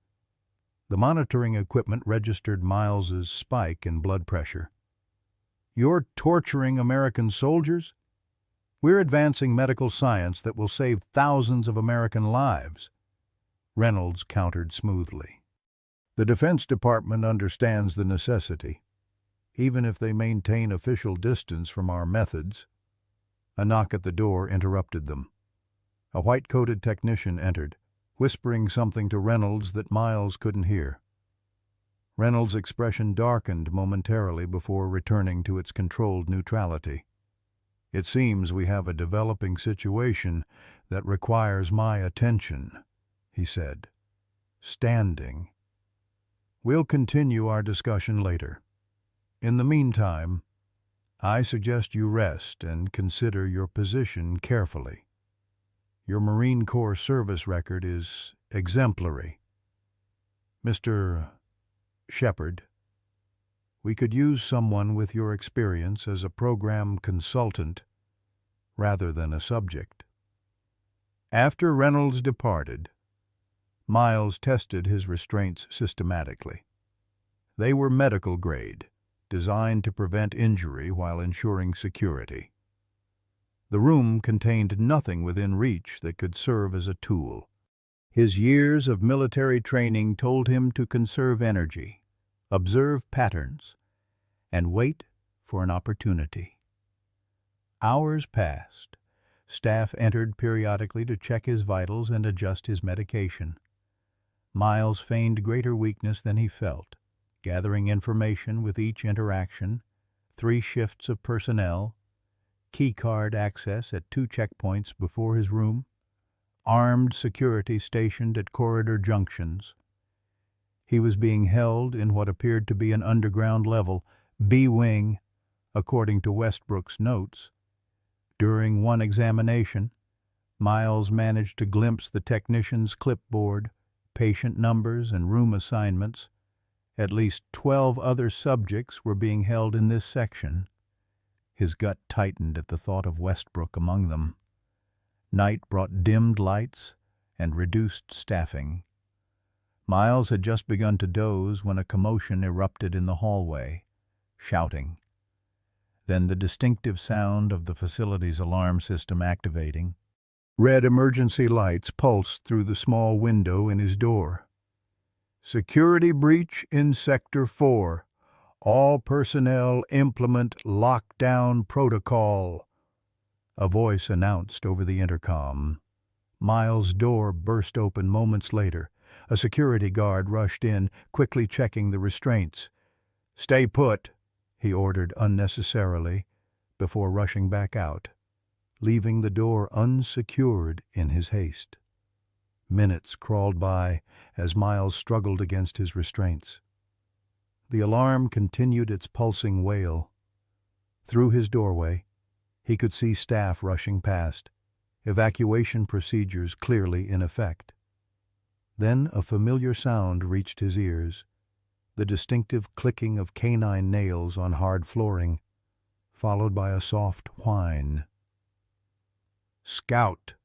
The monitoring equipment registered Miles's spike in blood pressure. "You're torturing American soldiers? We're advancing medical science that will save thousands of American lives," Reynolds countered smoothly. "The Defense Department understands the necessity, even if they maintain official distance from our methods." A knock at the door interrupted them. A white-coated technician entered, whispering something to Reynolds that Miles couldn't hear. Reynolds' expression darkened momentarily before returning to its controlled neutrality. "It seems we have a developing situation that requires my attention," he said, standing. "We'll continue our discussion later. In the meantime, I suggest you rest and consider your position carefully. Your Marine Corps service record is exemplary. Mr. Shepard, we could use someone with your experience as a program consultant rather than a subject." After Reynolds departed, Miles tested his restraints systematically. They were medical grade, designed to prevent injury while ensuring security. The room contained nothing within reach that could serve as a tool. His years of military training told him to conserve energy, observe patterns, and wait for an opportunity. Hours passed. Staff entered periodically to check his vitals and adjust his medication. Miles feigned greater weakness than he felt, gathering information with each interaction, 3 shifts of personnel, keycard access at 2 checkpoints before his room, armed security stationed at corridor junctions. He was being held in what appeared to be an underground level, B-Wing, according to Westbrook's notes. During one examination, Miles managed to glimpse the technician's clipboard, patient numbers, and room assignments. At least 12 other subjects were being held in this section. His gut tightened at the thought of Westbrook among them. Night brought dimmed lights and reduced staffing. Miles had just begun to doze when a commotion erupted in the hallway, shouting. Then the distinctive sound of the facility's alarm system activating. Red emergency lights pulsed through the small window in his door. "Security breach in Sector 4. All personnel implement lockdown protocol," a voice announced over the intercom. Miles' door burst open moments later. A security guard rushed in, quickly checking the restraints. "Stay put," he ordered unnecessarily, before rushing back out, leaving the door unsecured in his haste. Minutes crawled by as Miles struggled against his restraints. The alarm continued its pulsing wail. Through his doorway, he could see staff rushing past, evacuation procedures clearly in effect. Then a familiar sound reached his ears, the distinctive clicking of canine nails on hard flooring, followed by a soft whine. "Scout,"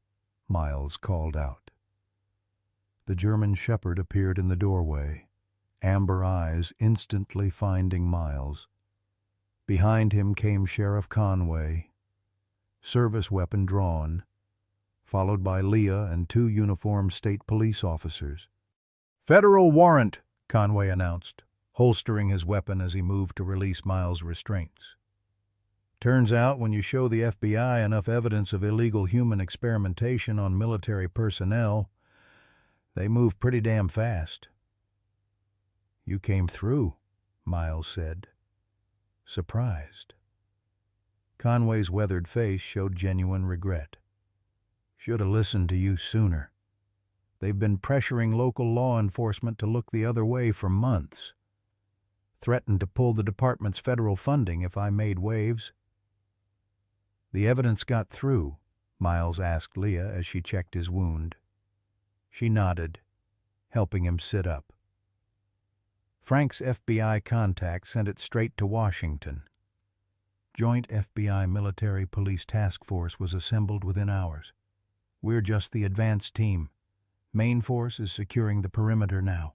Miles called out. The German shepherd appeared in the doorway, amber eyes instantly finding Miles. Behind him came Sheriff Conway, service weapon drawn, followed by Leah and 2 uniformed state police officers. "Federal warrant," Conway announced, holstering his weapon as he moved to release Miles' restraints. "Turns out when you show the FBI enough evidence of illegal human experimentation on military personnel, they move pretty damn fast." "You came through," Miles said, surprised. Conway's weathered face showed genuine regret. "Should have listened to you sooner. They've been pressuring local law enforcement to look the other way for months. Threatened to pull the department's federal funding if I made waves." "The evidence got through?" Miles asked Leah as she checked his wound. She nodded. helping him sit up. Frank's FBI contact sent it straight to Washington. Joint FBI Military Police Task Force was assembled within hours. We're just the advance team. Main force is securing the perimeter now.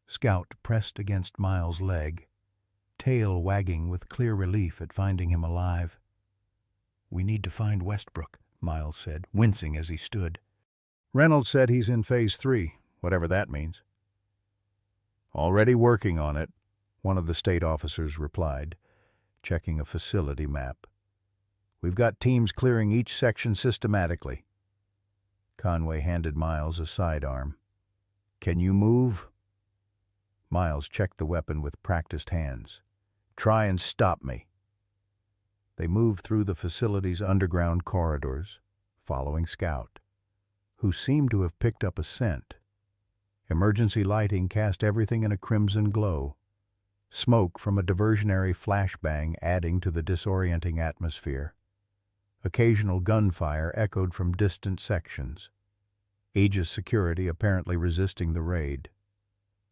Scout pressed against Miles' leg, tail wagging with clear relief at finding him alive. "We need to find Westbrook," Miles said, wincing as he stood. "Reynolds said he's in Phase 3, whatever that means." "Already working on it," one of the state officers replied, checking a facility map. "We've got teams clearing each section systematically." Conway handed Miles a sidearm. "Can you move?" Miles checked the weapon with practiced hands. "Try and stop me." They moved through the facility's underground corridors, following Scout, who seemed to have picked up a scent. Emergency lighting cast everything in a crimson glow, smoke from a diversionary flashbang adding to the disorienting atmosphere. Occasional gunfire echoed from distant sections. Aegis security apparently resisting the raid.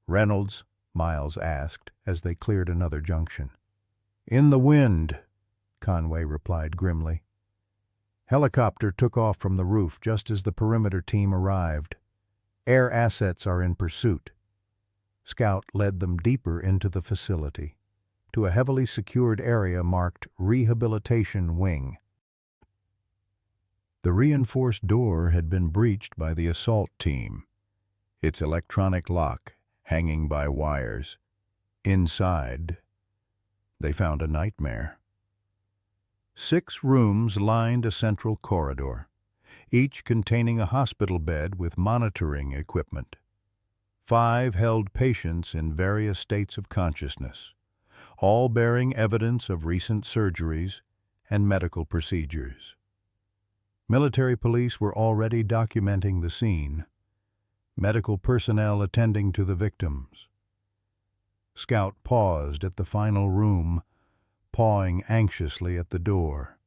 "Reynolds?" Miles asked as they cleared another junction. "In the wind," Conway replied grimly. Helicopter took off from the roof just as the perimeter team arrived. Air assets are in pursuit. Scout led them deeper into the facility, to a heavily secured area marked Rehabilitation Wing. The reinforced door had been breached by the assault team, its electronic lock hanging by wires. Inside, they found a nightmare. 6 rooms lined a central corridor, each containing a hospital bed with monitoring equipment. 5 held patients in various states of consciousness, all bearing evidence of recent surgeries and medical procedures. Military police were already documenting the scene, medical personnel attending to the victims. Scout paused at the final room, pawing anxiously at the door.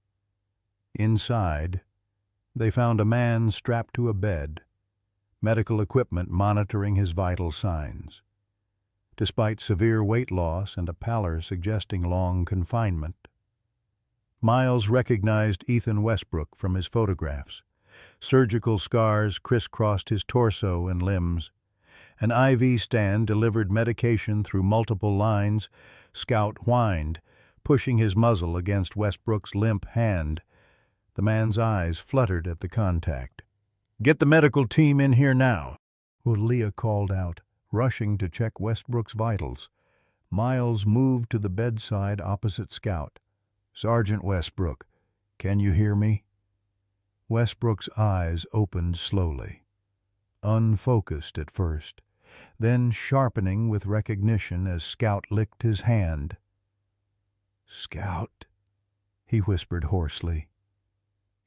Inside, they found a man strapped to a bed, medical equipment monitoring his vital signs. Despite severe weight loss and a pallor suggesting long confinement, Miles recognized Ethan Westbrook from his photographs. Surgical scars crisscrossed his torso and limbs. An IV stand delivered medication through multiple lines. Scout whined, pushing his muzzle against Westbrook's limp hand. The man's eyes fluttered at the contact. "Get the medical team in here now," Leah called out, rushing to check Westbrook's vitals. Miles moved to the bedside opposite Scout. "Sergeant Westbrook, can you hear me?" Westbrook's eyes opened slowly, unfocused at first, then sharpening with recognition as Scout licked his hand. "Scout," he whispered hoarsely,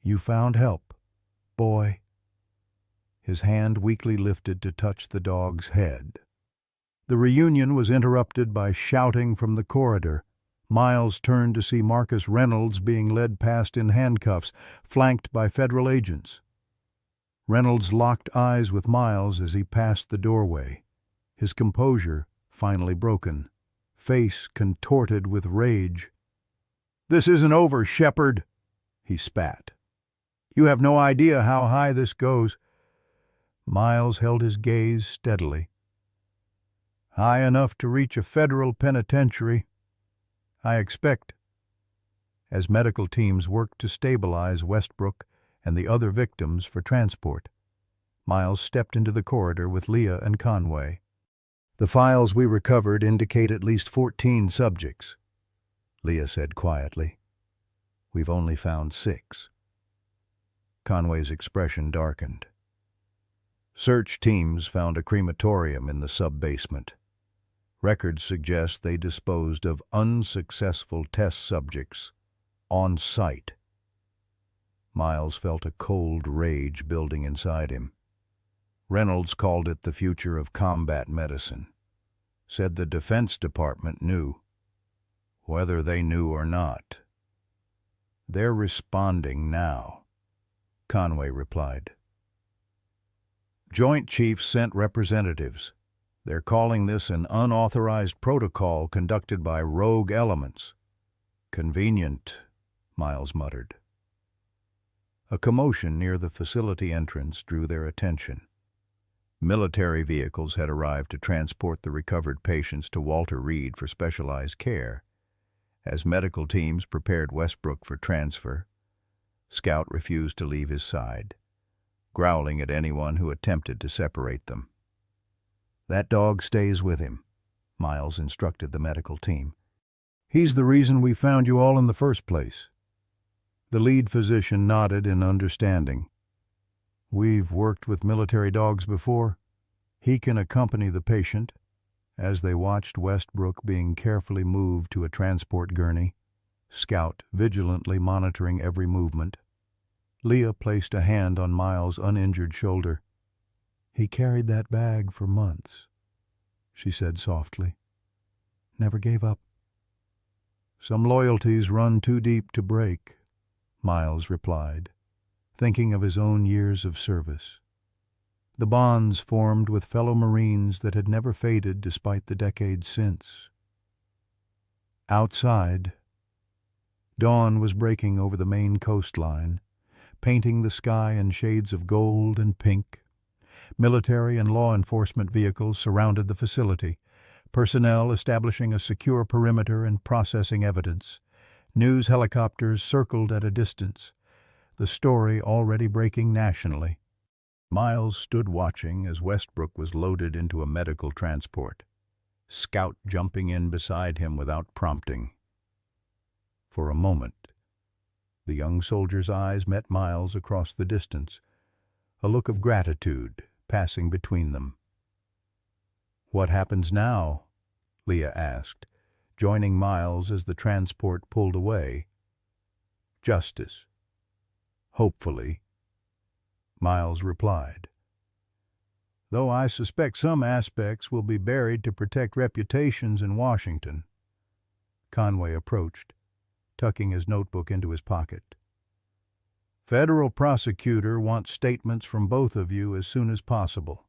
"you found help, boy." His hand weakly lifted to touch the dog's head. The reunion was interrupted by shouting from the corridor. Miles turned to see Marcus Reynolds being led past in handcuffs, flanked by federal agents. Reynolds locked eyes with Miles as he passed the doorway, his composure finally broken, face contorted with rage. "This isn't over, Shepard," he spat. "You have no idea how high this goes." Miles held his gaze steadily. "High enough to reach a federal penitentiary, I expect." As medical teams worked to stabilize Westbrook and the other victims for transport, Miles stepped into the corridor with Leah and Conway. "The files we recovered indicate at least 14 subjects," Leah said quietly. "We've only found 6. Conway's expression darkened. "Search teams found a crematorium in the sub-basement. Records suggest they disposed of unsuccessful test subjects on site." Miles felt a cold rage building inside him. Reynolds called it the future of combat medicine. Said the Defense Department knew. Whether they knew or not. "They're responding now," Conway replied. Joint Chiefs sent representatives. They're calling this an unauthorized protocol conducted by rogue elements. Convenient, Miles muttered. A commotion near the facility entrance drew their attention. Military vehicles had arrived to transport the recovered patients to Walter Reed for specialized care. As medical teams prepared Westbrook for transfer, Scout refused to leave his side, growling at anyone who attempted to separate them. "That dog stays with him," Miles instructed the medical team. "He's the reason we found you all in the first place." The lead physician nodded in understanding. "We've worked with military dogs before. He can accompany the patient." As they watched Westbrook being carefully moved to a transport gurney, Scout vigilantly monitoring every movement, Leah placed a hand on Miles' uninjured shoulder. "He carried that bag for months," she said softly. "Never gave up." "Some loyalties run too deep to break," Miles replied, thinking of his own years of service. The bonds formed with fellow Marines that had never faded despite the decades since. Outside, dawn was breaking over the Maine coastline, painting the sky in shades of gold and pink. Military and law enforcement vehicles surrounded the facility, personnel establishing a secure perimeter and processing evidence. News helicopters circled at a distance, the story already breaking nationally. Miles stood watching as Westbrook was loaded into a medical transport, Scout jumping in beside him without prompting. For a moment, the young soldier's eyes met Miles across the distance, a look of gratitude passing between them. "What happens now?" Leah asked, joining Miles as the transport pulled away. "Justice. Hopefully," Miles replied. "Though I suspect some aspects will be buried to protect reputations in Washington." Conway approached, tucking his notebook into his pocket. "Federal prosecutor wants statements from both of you as soon as possible.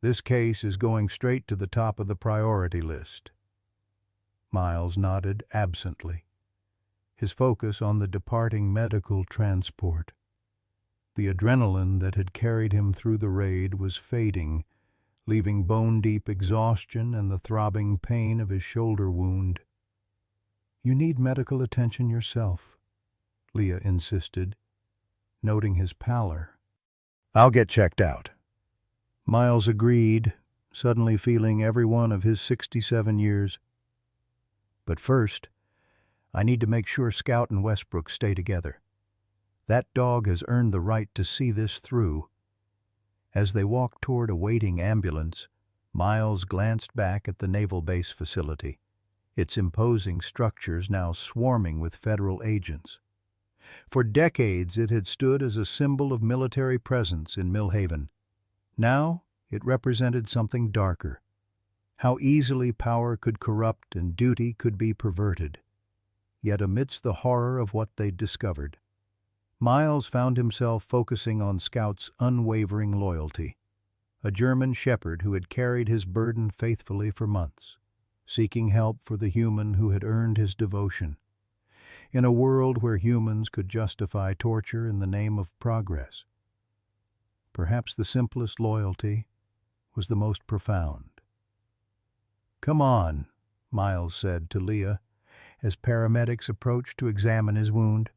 This case is going straight to the top of the priority list." Miles nodded absently, his focus on the departing medical transport. The adrenaline that had carried him through the raid was fading, leaving bone-deep exhaustion and the throbbing pain of his shoulder wound. "You need medical attention yourself," Leah insisted, noting his pallor. "I'll get checked out." Miles agreed, suddenly feeling every one of his 67 years. "But first, I need to make sure Scout and Westbrook stay together. That dog has earned the right to see this through." As they walked toward a waiting ambulance, Miles glanced back at the Naval Base facility, its imposing structures now swarming with federal agents. For decades it had stood as a symbol of military presence in Millhaven. Now it represented something darker, how easily power could corrupt and duty could be perverted. Yet amidst the horror of what they'd discovered, Miles found himself focusing on Scout's unwavering loyalty, a German shepherd who had carried his burden faithfully for months, seeking help for the human who had earned his devotion. In a world where humans could justify torture in the name of progress, perhaps the simplest loyalty was the most profound. "Come on," Miles said to Leah, as paramedics approached to examine his wound.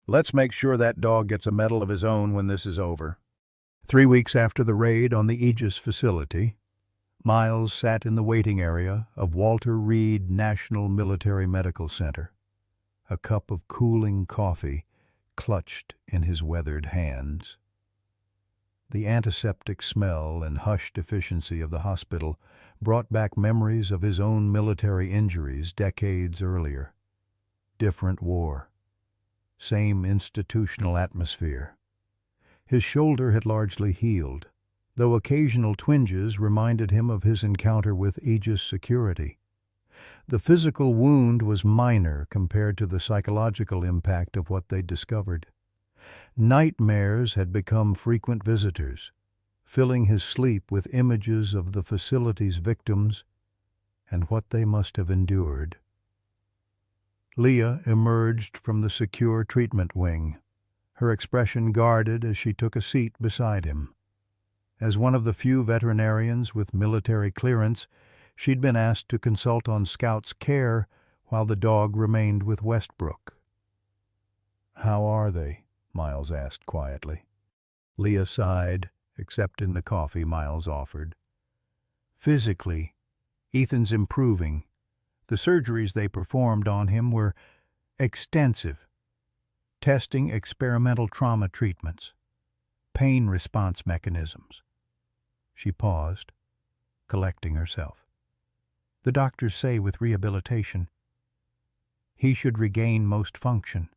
"Let's make sure that dog gets a medal of his own when this is over." 3 weeks after the raid on the Aegis facility, Miles sat in the waiting area of Walter Reed National Military Medical Center, a cup of cooling coffee clutched in his weathered hands. The antiseptic smell and hushed efficiency of the hospital brought back memories of his own military injuries decades earlier. Different war. Same institutional atmosphere. His shoulder had largely healed, though occasional twinges reminded him of his encounter with Aegis security. The physical wound was minor compared to the psychological impact of what they'd discovered. Nightmares had become frequent visitors, filling his sleep with images of the facility's victims and what they must have endured. Leah emerged from the secure treatment wing, her expression guarded as she took a seat beside him. As one of the few veterinarians with military clearance, she'd been asked to consult on Scout's care while the dog remained with Westbrook. "How are they?" Miles asked quietly. Leah sighed, accepting the coffee Miles offered. "Physically, Ethan's improving. The surgeries they performed on him were extensive, testing experimental trauma treatments, pain response mechanisms." She paused, collecting herself. "The doctors say with rehabilitation, he should regain most function,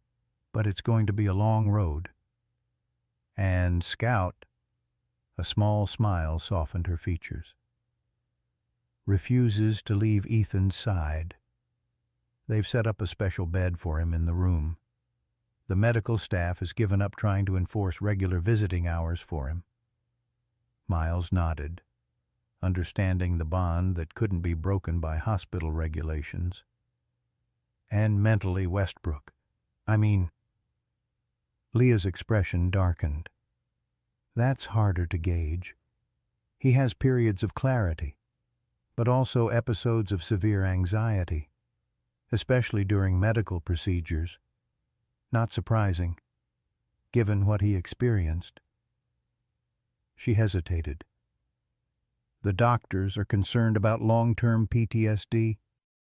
but it's going to be a long road." And Scout, a small smile softened her features, refuses to leave Ethan's side. They've set up a special bed for him in the room. The medical staff has given up trying to enforce regular visiting hours for him. Miles nodded, understanding the bond that couldn't be broken by hospital regulations. "And mentally, Westbrook. Leah's expression darkened. "That's harder to gauge. He has periods of clarity, but also episodes of severe anxiety, especially during medical procedures. Not surprising, given what he experienced." She hesitated. "The doctors are concerned about long-term PTSD.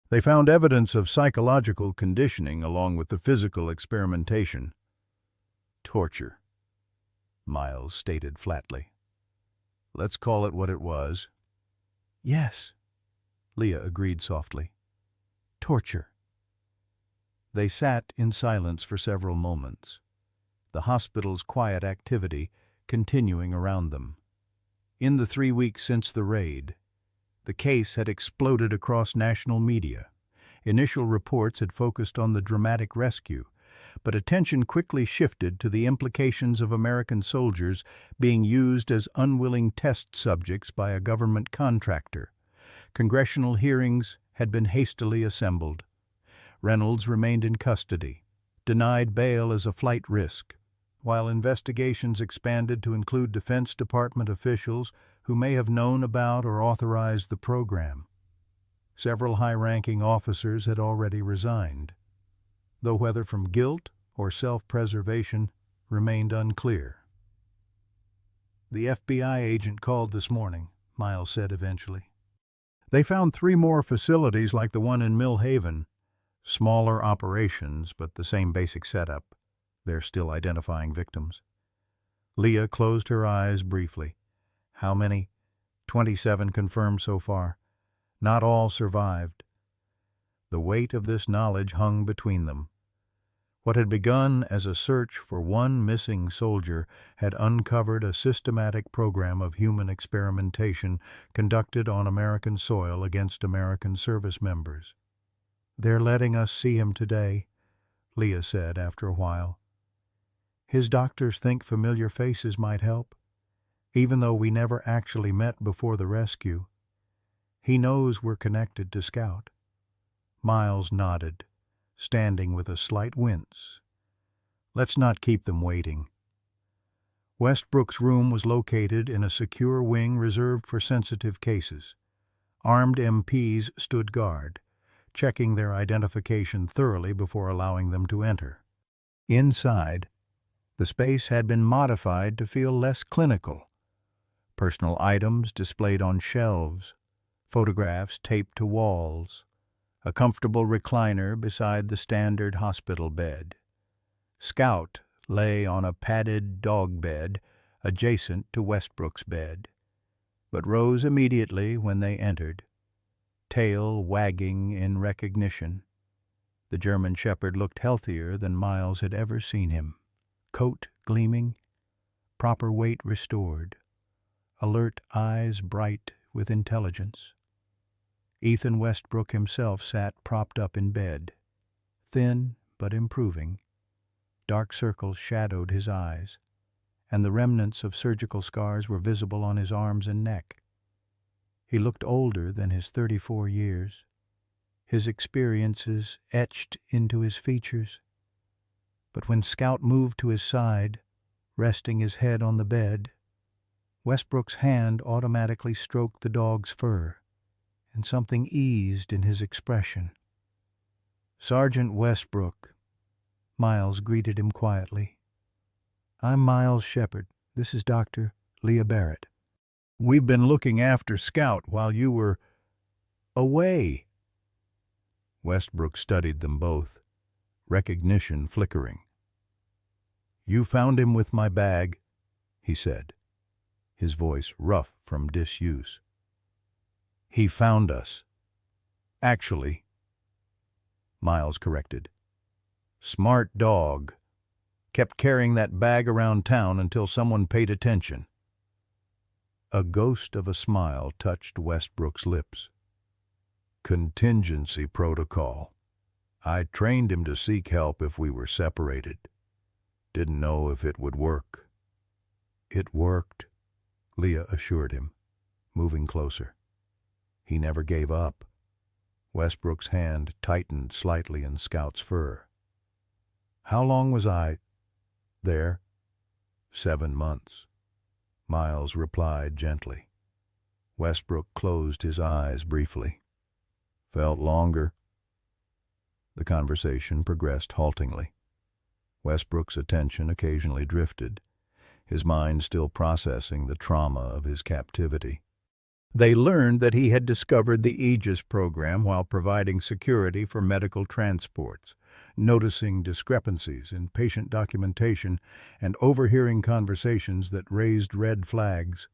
They found evidence of psychological conditioning along with the physical experimentation." "Torture," Miles stated flatly. "Let's call it what it was." "Yes," Leah agreed softly. "Torture." They sat in silence for several moments, the hospital's quiet activity continuing around them. In the 3 weeks since the raid, the case had exploded across national media. Initial reports had focused on the dramatic rescue, but attention quickly shifted to the implications of American soldiers being used as unwilling test subjects by a government contractor. Congressional hearings had been hastily assembled. Reynolds remained in custody, denied bail as a flight risk, while investigations expanded to include Defense Department officials who may have known about or authorized the program. Several high-ranking officers had already resigned, though whether from guilt or self-preservation remained unclear. "The FBI agent called this morning," Miles said eventually. "They found 3 more facilities like the one in Mill Haven. Smaller operations, but the same basic setup. They're still identifying victims." Leah closed her eyes briefly. "How many?" 27 confirmed so far. Not all survived. The weight of this knowledge hung between them. What had begun as a search for one missing soldier had uncovered a systematic program of human experimentation conducted on American soil against American service members. "They're letting us see him today," Leah said after a while. "His doctors think familiar faces might help, even though we never actually met before the rescue. He knows we're connected to Scout." Miles nodded, standing with a slight wince. "Let's not keep them waiting." Westbrook's room was located in a secure wing reserved for sensitive cases. Armed MPs stood guard, checking their identification thoroughly before allowing them to enter. Inside, the space had been modified to feel less clinical. Personal items displayed on shelves, photographs taped to walls, a comfortable recliner beside the standard hospital bed. Scout lay on a padded dog bed adjacent to Westbrook's bed, but rose immediately when they entered, tail wagging in recognition. The German Shepherd looked healthier than Miles had ever seen him, coat gleaming, proper weight restored, alert eyes bright with intelligence. Ethan Westbrook himself sat propped up in bed, thin but improving. Dark circles shadowed his eyes, and the remnants of surgical scars were visible on his arms and neck. He looked older than his 34 years, his experiences etched into his features. But when Scout moved to his side, resting his head on the bed, Westbrook's hand automatically stroked the dog's fur, and something eased in his expression. "Sergeant Westbrook," Miles greeted him quietly. "I'm Miles Shepherd. This is Dr. Leah Barrett. We've been looking after Scout while you were away." Westbrook studied them both, recognition flickering. "You found him with my bag," he said, his voice rough from disuse. "He found us. Actually," Miles corrected. "Smart dog. Kept carrying that bag around town until someone paid attention." A ghost of a smile touched Westbrook's lips. "Contingency protocol. I trained him to seek help if we were separated. Didn't know if it would work." "It worked," Leah assured him, moving closer. "He never gave up." Westbrook's hand tightened slightly in Scout's fur. "How long was I there?" 7 months, Miles replied gently. Westbrook closed his eyes briefly. "Felt longer." The conversation progressed haltingly. Westbrook's attention occasionally drifted, his mind still processing the trauma of his captivity. They learned that he had discovered the Aegis program while providing security for medical transports, noticing discrepancies in patient documentation and overhearing conversations that raised red flags.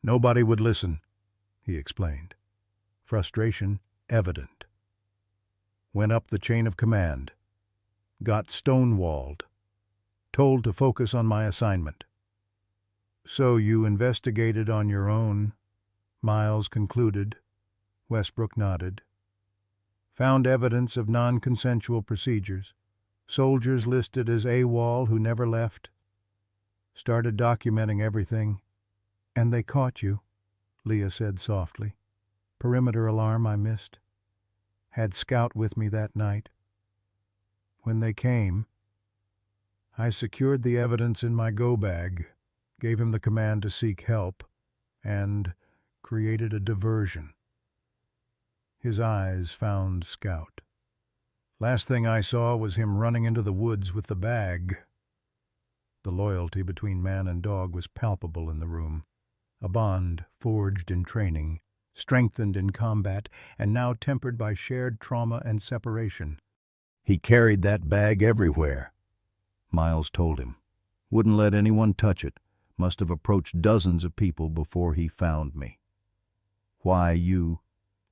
"Nobody would listen," he explained, frustration evident. "Went up the chain of command. Got stonewalled. Told to focus on my assignment." "So you investigated on your own," Miles concluded. Westbrook nodded. "Found evidence of non-consensual procedures. Soldiers listed as AWOL who never left. Started documenting everything. And they caught you," Leah said softly. "Perimeter alarm I missed. Had Scout with me that night. When they came, I secured the evidence in my go bag, gave him the command to seek help, and created a diversion." His eyes found Scout. "Last thing I saw was him running into the woods with the bag." The loyalty between man and dog was palpable in the room, a bond forged in training, strengthened in combat, and now tempered by shared trauma and separation. "He carried that bag everywhere," Miles told him. "Wouldn't let anyone touch it. Must have approached dozens of people before he found me." "Why you?"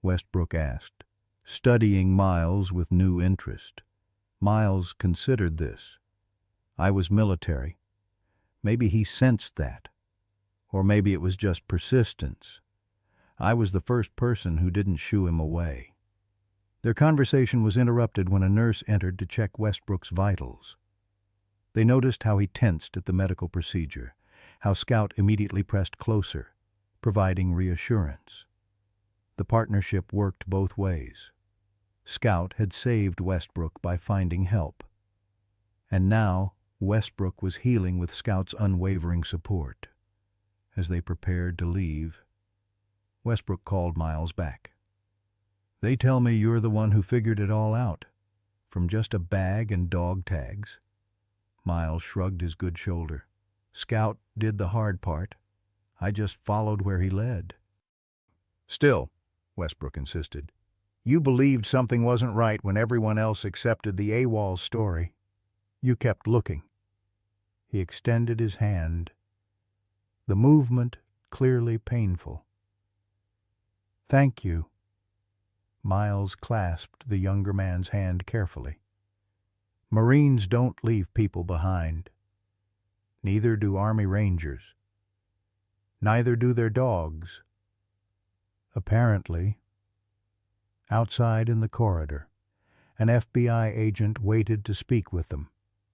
Westbrook asked, studying Miles with new interest. Miles considered this. "I was military. Maybe he sensed that. Or maybe it was just persistence. I was the first person who didn't shoo him away." Their conversation was interrupted when a nurse entered to check Westbrook's vitals. They noticed how he tensed at the medical procedure, how Scout immediately pressed closer, providing reassurance. The partnership worked both ways. Scout had saved Westbrook by finding help. And now Westbrook was healing with Scout's unwavering support. As they prepared to leave, Westbrook called Miles back. "They tell me you're the one who figured it all out, from just a bag and dog tags." Miles shrugged his good shoulder. "Scout did the hard part. I just followed where he led." "Still," Westbrook insisted, "you believed something wasn't right when everyone else accepted the AWOL story. You kept looking." He extended his hand, the movement clearly painful. "Thank you." Miles clasped the younger man's hand carefully. "Marines don't leave people behind. Neither do Army Rangers. Neither do their dogs." Apparently, outside in the corridor, an FBI agent waited to speak with them,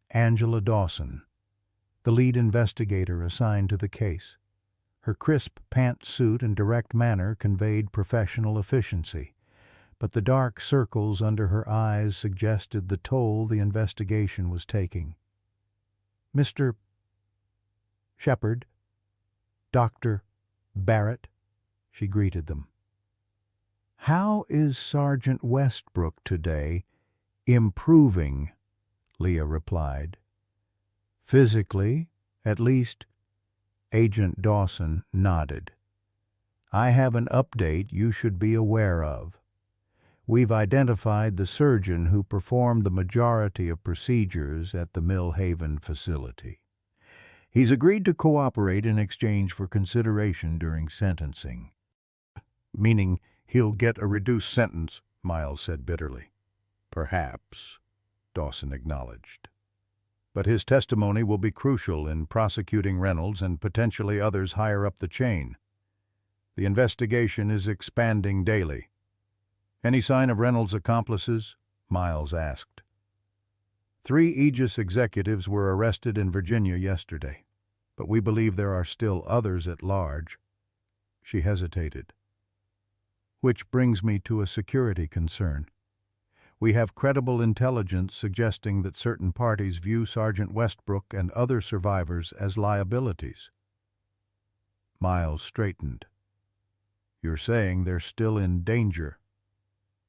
Angela Dawson, the lead investigator assigned to the case. Her crisp pantsuit and direct manner conveyed professional efficiency, but the dark circles under her eyes suggested the toll the investigation was taking. "Mr. Shepherd, Dr. Barrett," she greeted them. "How is Sergeant Westbrook today?" "Improving," Leah replied. "Physically, at least." Agent Dawson nodded. "I have an update you should be aware of. We've identified the surgeon who performed the majority of procedures at the Mill Haven facility. He's agreed to cooperate in exchange for consideration during sentencing." "Meaning he'll get a reduced sentence," Miles said bitterly. "Perhaps," Dawson acknowledged. "But his testimony will be crucial in prosecuting Reynolds and potentially others higher up the chain. The investigation is expanding daily." "Any sign of Reynolds' accomplices?" Miles asked. 3 Aegis executives were arrested in Virginia yesterday, but we believe there are still others at large." She hesitated. "Which brings me to a security concern. We have credible intelligence suggesting that certain parties view Sergeant Westbrook and other survivors as liabilities." Miles straightened. "You're saying they're still in danger?"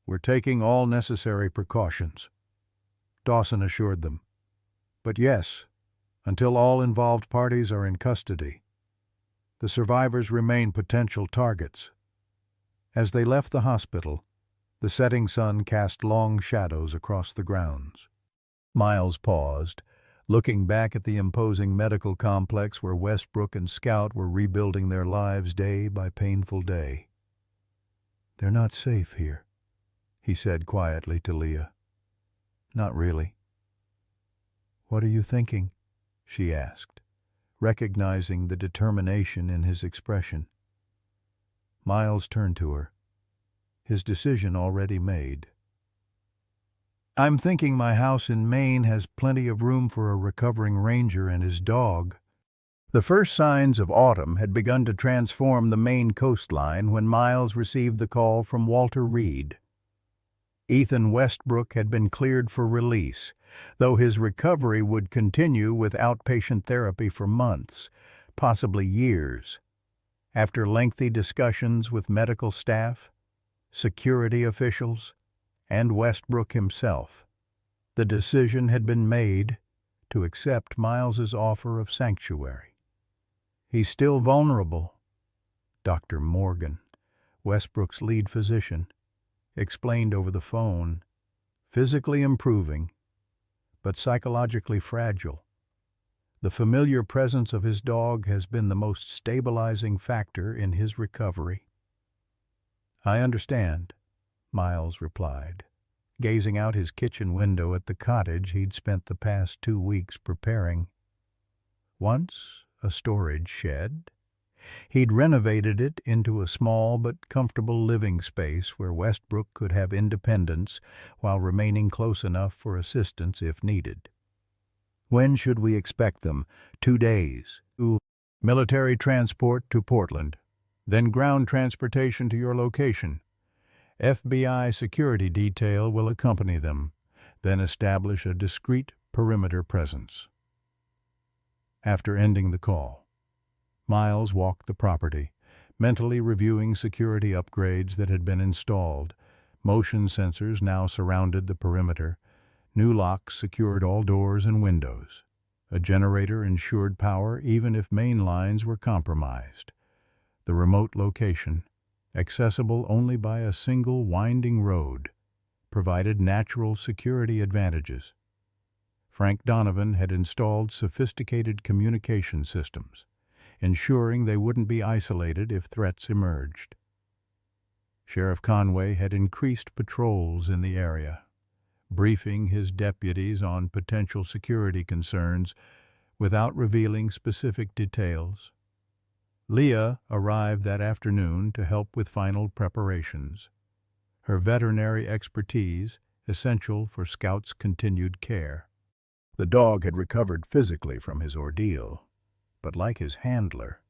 "We're taking all necessary precautions," Dawson assured them. "But yes, until all involved parties are in custody, the survivors remain potential targets." As they left the hospital, the setting sun cast long shadows across the grounds. Miles paused, looking back at the imposing medical complex where Westbrook and Scout were rebuilding their lives day by painful day. "They're not safe here," he said quietly to Leah. "Not really." "What are you thinking?" she asked, recognizing the determination in his expression. Miles turned to her, his decision already made. "I'm thinking my house in Maine has plenty of room for a recovering ranger and his dog." The first signs of autumn had begun to transform the Maine coastline when Miles received the call from Walter Reed. Ethan Westbrook had been cleared for release, though his recovery would continue with outpatient therapy for months, possibly years. After lengthy discussions with medical staff, security officials, and Westbrook himself, the decision had been made to accept Miles's offer of sanctuary. "He's still vulnerable," Dr. Morgan, Westbrook's lead physician, explained over the phone, "physically improving, but psychologically fragile. The familiar presence of his dog has been the most stabilizing factor in his recovery." "I understand," Miles replied, gazing out his kitchen window at the cottage he'd spent the past 2 weeks preparing. Once a storage shed, he'd renovated it into a small but comfortable living space where Westbrook could have independence while remaining close enough for assistance if needed. "When should we expect them?" 2 days. Military transport to Portland, then ground transportation to your location. FBI security detail will accompany them, then establish a discreet perimeter presence." After ending the call, Miles walked the property, mentally reviewing security upgrades that had been installed. Motion sensors now surrounded the perimeter. New locks secured all doors and windows. A generator ensured power even if main lines were compromised. The remote location, accessible only by a single winding road, provided natural security advantages. Frank Donovan had installed sophisticated communication systems, ensuring they wouldn't be isolated if threats emerged. Sheriff Conway had increased patrols in the area, briefing his deputies on potential security concerns without revealing specific details. Leah arrived that afternoon to help with final preparations, her veterinary expertise essential for Scout's continued care. The dog had recovered physically from his ordeal, but like his handler,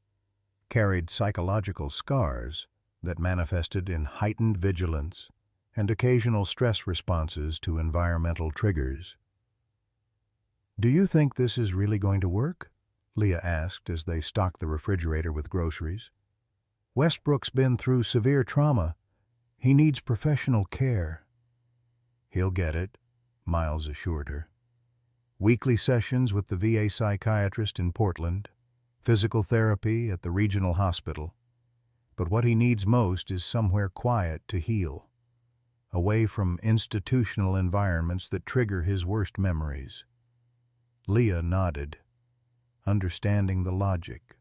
carried psychological scars that manifested in heightened vigilance and occasional stress responses to environmental triggers. "Do you think this is really going to work?" Leah asked as they stocked the refrigerator with groceries. "Westbrook's been through severe trauma. He needs professional care." "He'll get it," Miles assured her. Weekly sessions with the VA psychiatrist in Portland, physical therapy at the regional hospital. But what he needs most is somewhere quiet to heal, away from institutional environments that trigger his worst memories. Leah nodded, understanding the logic.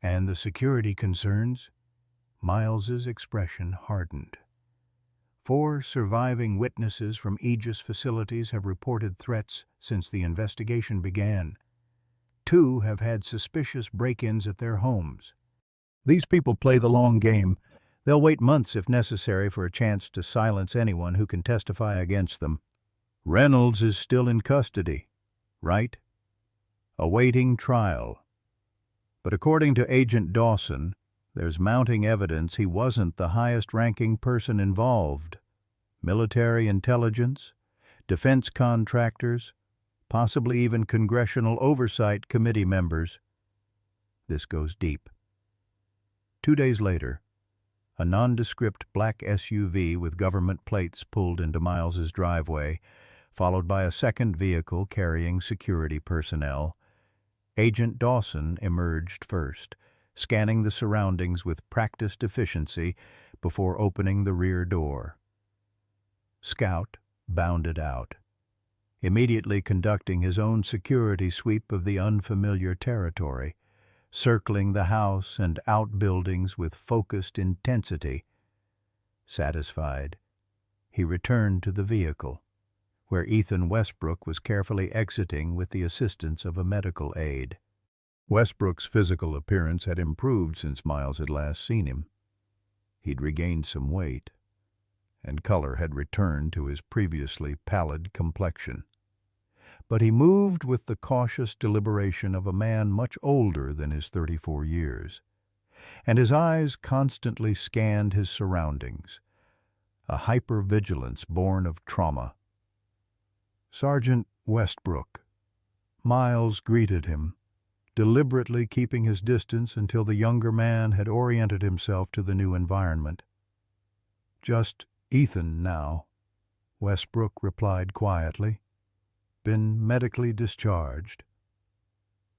"And the security concerns?" Miles's expression hardened. 4 surviving witnesses from Aegis facilities have reported threats since the investigation began. 2 have had suspicious break-ins at their homes. These people play the long game. They'll wait months if necessary for a chance to silence anyone who can testify against them. Reynolds is still in custody, right? Awaiting trial. But according to Agent Dawson, there's mounting evidence he wasn't the highest-ranking person involved. Military intelligence, defense contractors, possibly even Congressional Oversight Committee members. This goes deep. 2 days later, a nondescript black SUV with government plates pulled into Miles's driveway, followed by a second vehicle carrying security personnel. Agent Dawson emerged first, scanning the surroundings with practiced efficiency before opening the rear door. Scout bounded out, immediately conducting his own security sweep of the unfamiliar territory, circling the house and outbuildings with focused intensity. Satisfied, he returned to the vehicle, where Ethan Westbrook was carefully exiting with the assistance of a medical aide. Westbrook's physical appearance had improved since Miles had last seen him. He'd regained some weight, and color had returned to his previously pallid complexion. But he moved with the cautious deliberation of a man much older than his 34 years, and his eyes constantly scanned his surroundings, a hypervigilance born of trauma. "Sergeant Westbrook." Miles greeted him, deliberately keeping his distance until the younger man had oriented himself to the new environment. "Just Ethan now," Westbrook replied quietly. "Been medically discharged."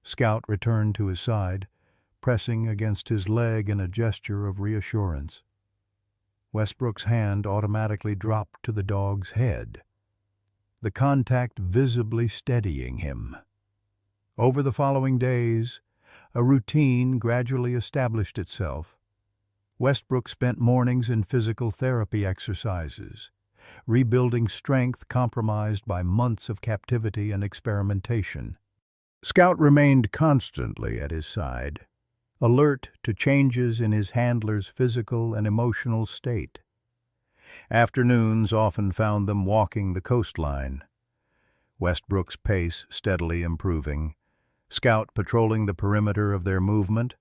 Scout returned to his side, pressing against his leg in a gesture of reassurance. Westbrook's hand automatically dropped to the dog's head, the contact visibly steadying him. Over the following days, a routine gradually established itself. Westbrook spent mornings in physical therapy exercises, rebuilding strength compromised by months of captivity and experimentation. Scout remained constantly at his side, alert to changes in his handler's physical and emotional state. Afternoons often found them walking the coastline, Westbrook's pace steadily improving, Scout patrolling the perimeter of their movement.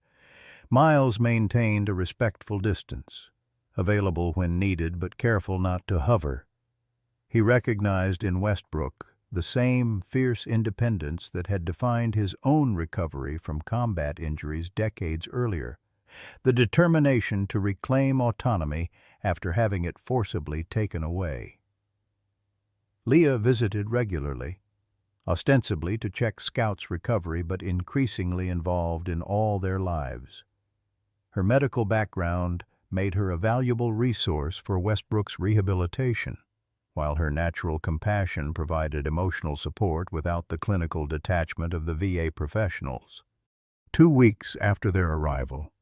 Miles maintained a respectful distance, available when needed but careful not to hover. He recognized in Westbrook the same fierce independence that had defined his own recovery from combat injuries decades earlier, the determination to reclaim autonomy after having it forcibly taken away. Leah visited regularly, ostensibly to check Scout's recovery but increasingly involved in all their lives. Her medical background made her a valuable resource for Westbrook's rehabilitation, while her natural compassion provided emotional support without the clinical detachment of the VA professionals. 2 weeks after their arrival,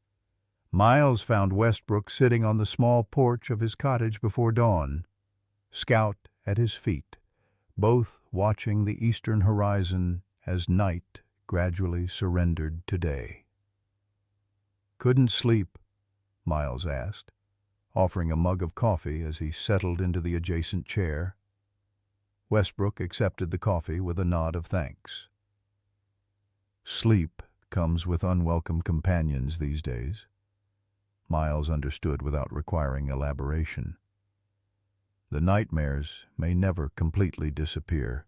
Miles found Westbrook sitting on the small porch of his cottage before dawn, Scout at his feet, both watching the eastern horizon as night gradually surrendered to day. "Couldn't sleep?" Miles asked, offering a mug of coffee as he settled into the adjacent chair. Westbrook accepted the coffee with a nod of thanks. Sleep comes with unwelcome companions these days. Miles understood without requiring elaboration. The nightmares may never completely disappear,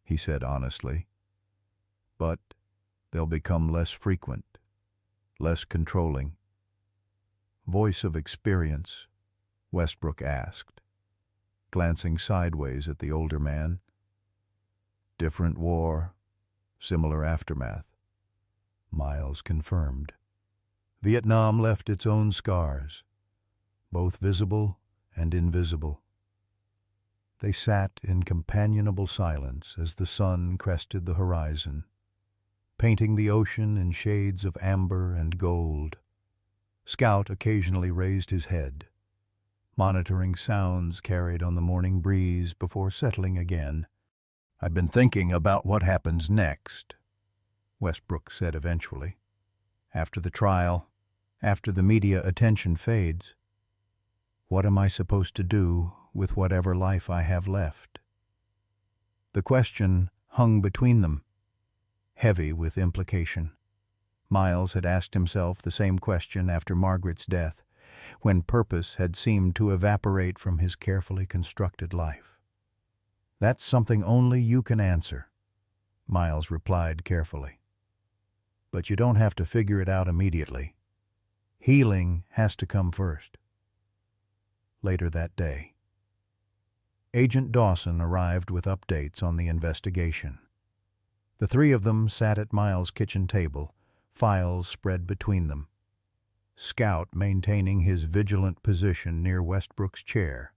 he said honestly, but they'll become less frequent, less controlling. Voice of experience, Westbrook asked, glancing sideways at the older man. Different war, similar aftermath, Miles confirmed. Vietnam left its own scars, both visible and invisible. They sat in companionable silence as the sun crested the horizon, painting the ocean in shades of amber and gold. Scout occasionally raised his head, monitoring sounds carried on the morning breeze before settling again. "I've been thinking about what happens next," Westbrook said eventually. "After the trial, after the media attention fades, what am I supposed to do with whatever life I have left?" The question hung between them, heavy with implication. Miles had asked himself the same question after Margaret's death, when purpose had seemed to evaporate from his carefully constructed life. "That's something only you can answer," Miles replied carefully. "But you don't have to figure it out immediately. Healing has to come first." Later that day, Agent Dawson arrived with updates on the investigation. The three of them sat at Miles' kitchen table, files spread between them. Scout maintaining his vigilant position near Westbrook's chair.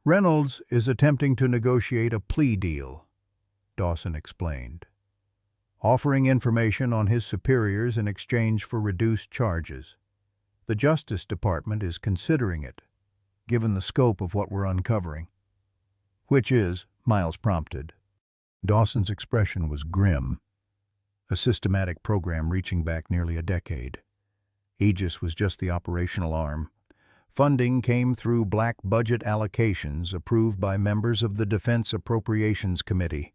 "Reynolds is attempting to negotiate a plea deal," Dawson explained, "offering information on his superiors in exchange for reduced charges. The Justice Department is considering it, given the scope of what we're uncovering." "Which is?" Miles prompted. Dawson's expression was grim. A systematic program reaching back nearly a decade. Aegis was just the operational arm. Funding came through black budget allocations approved by members of the Defense Appropriations Committee.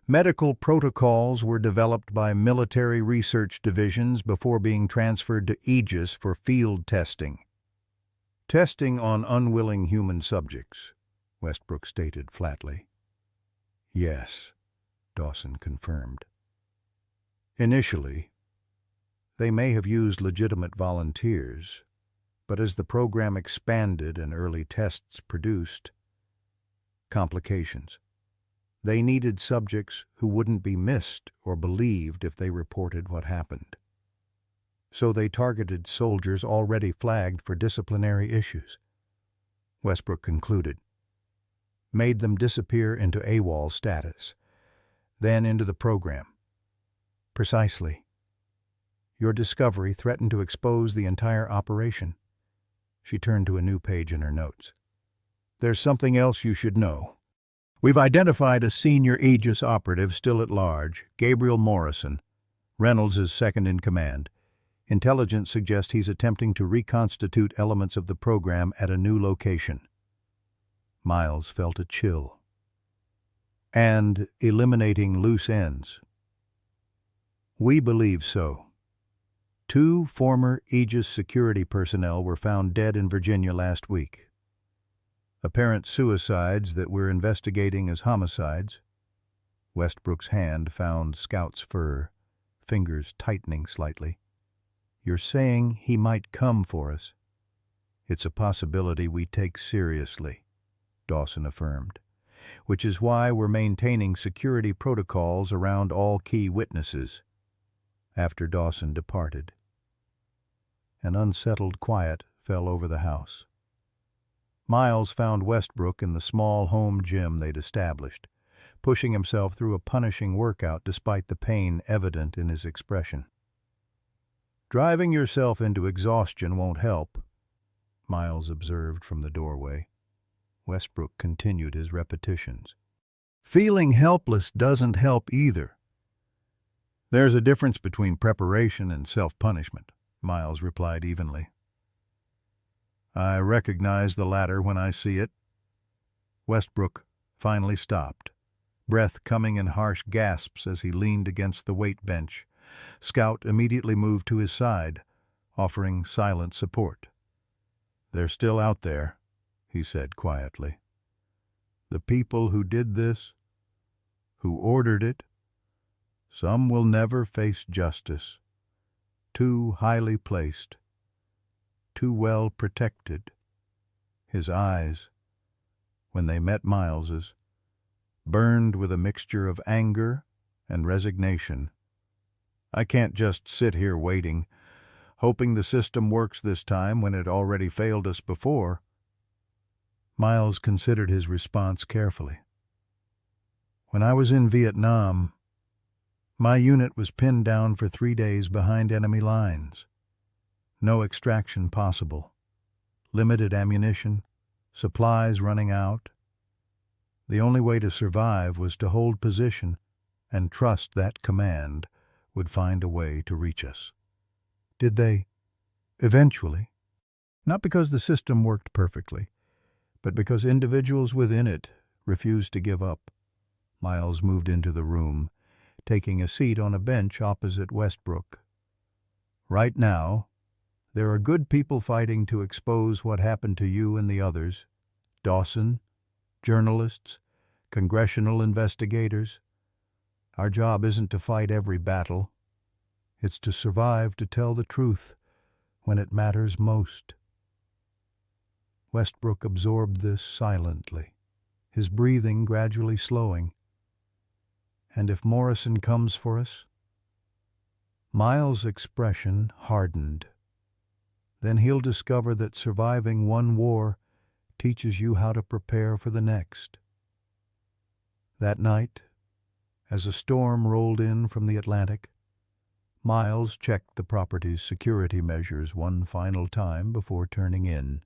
Medical protocols were developed by military research divisions before being transferred to Aegis for field testing. "Testing on unwilling human subjects," Westbrook stated flatly. "Yes," Dawson confirmed. "Initially, they may have used legitimate volunteers, but as the program expanded and early tests produced complications, they needed subjects who wouldn't be missed or believed if they reported what happened. So they targeted soldiers already flagged for disciplinary issues," Westbrook concluded. "Made them disappear into AWOL status, then into the program." "Precisely. Your discovery threatened to expose the entire operation." She turned to a new page in her notes. "There's something else you should know. We've identified a senior Aegis operative still at large, Gabriel Morrison. Reynolds is second in command. Intelligence suggests he's attempting to reconstitute elements of the program at a new location." Miles felt a chill. "And eliminating loose ends." "We believe so. 2 former Aegis security personnel were found dead in Virginia last week. Apparent suicides that we're investigating as homicides." Westbrook's hand found Scout's fur, fingers tightening slightly. "You're saying he might come for us?" "It's a possibility we take seriously," Dawson affirmed, "which is why we're maintaining security protocols around all key witnesses." After Dawson departed, an unsettled quiet fell over the house. Miles found Westbrook in the small home gym they'd established, pushing himself through a punishing workout despite the pain evident in his expression. "Driving yourself into exhaustion won't help," Miles observed from the doorway. Westbrook continued his repetitions. "Feeling helpless doesn't help either." "There's a difference between preparation and self-punishment," Miles replied evenly. "I recognize the latter when I see it." Westbrook finally stopped, breath coming in harsh gasps as he leaned against the weight bench. Scout immediately moved to his side, offering silent support. "They're still out there," he said quietly. "The people who did this, who ordered it, some will never face justice. Too highly placed, too well protected." His eyes, when they met Miles's, burned with a mixture of anger and resignation. "I can't just sit here waiting, hoping the system works this time when it already failed us before." Miles considered his response carefully. "When I was in Vietnam, my unit was pinned down for 3 days behind enemy lines. No extraction possible. Limited ammunition, supplies running out. The only way to survive was to hold position and trust that command would find a way to reach us." Did they? Eventually. Not because the system worked perfectly, but because individuals within it refused to give up. Miles moved into the room, taking a seat on a bench opposite Westbrook. "Right now, there are good people fighting to expose what happened to you and the others. Dawson, journalists, congressional investigators. Our job isn't to fight every battle. It's to survive to tell the truth when it matters most." Westbrook absorbed this silently, his breathing gradually slowing. "And if Morrison comes for us?" Miles' expression hardened. "Then he'll discover that surviving one war teaches you how to prepare for the next." That night, as a storm rolled in from the Atlantic, Miles checked the property's security measures one final time before turning in.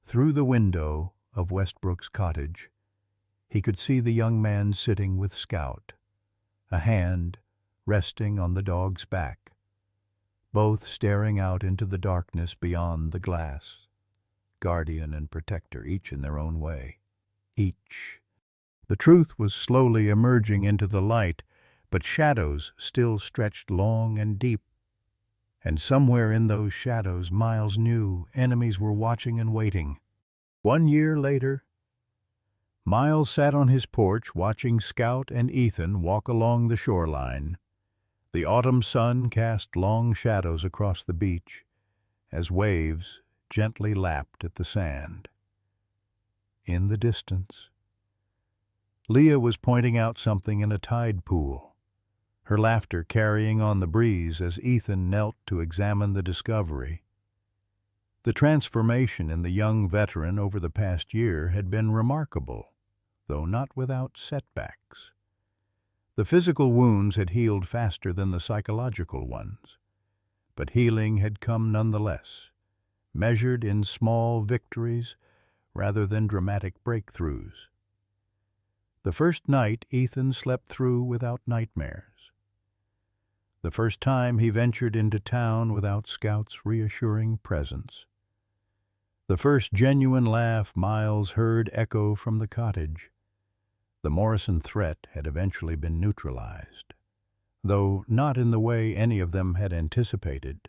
Through the window of Westbrook's cottage, he could see the young man sitting with Scout, a hand resting on the dog's back, both staring out into the darkness beyond the glass, guardian and protector, each in their own way. Each. The truth was slowly emerging into the light, but shadows still stretched long and deep. And somewhere in those shadows, Miles knew enemies were watching and waiting. 1 year later, Miles sat on his porch watching Scout and Ethan walk along the shoreline. The autumn sun cast long shadows across the beach as waves gently lapped at the sand. In the distance, Leah was pointing out something in a tide pool, her laughter carrying on the breeze as Ethan knelt to examine the discovery. The transformation in the young veteran over the past year had been remarkable, though not without setbacks. The physical wounds had healed faster than the psychological ones, but healing had come nonetheless, measured in small victories rather than dramatic breakthroughs. The first night Ethan slept through without nightmares. The first time he ventured into town without Scout's reassuring presence. The first genuine laugh Miles heard echo from the cottage. The Morrison threat had eventually been neutralized, though not in the way any of them had anticipated.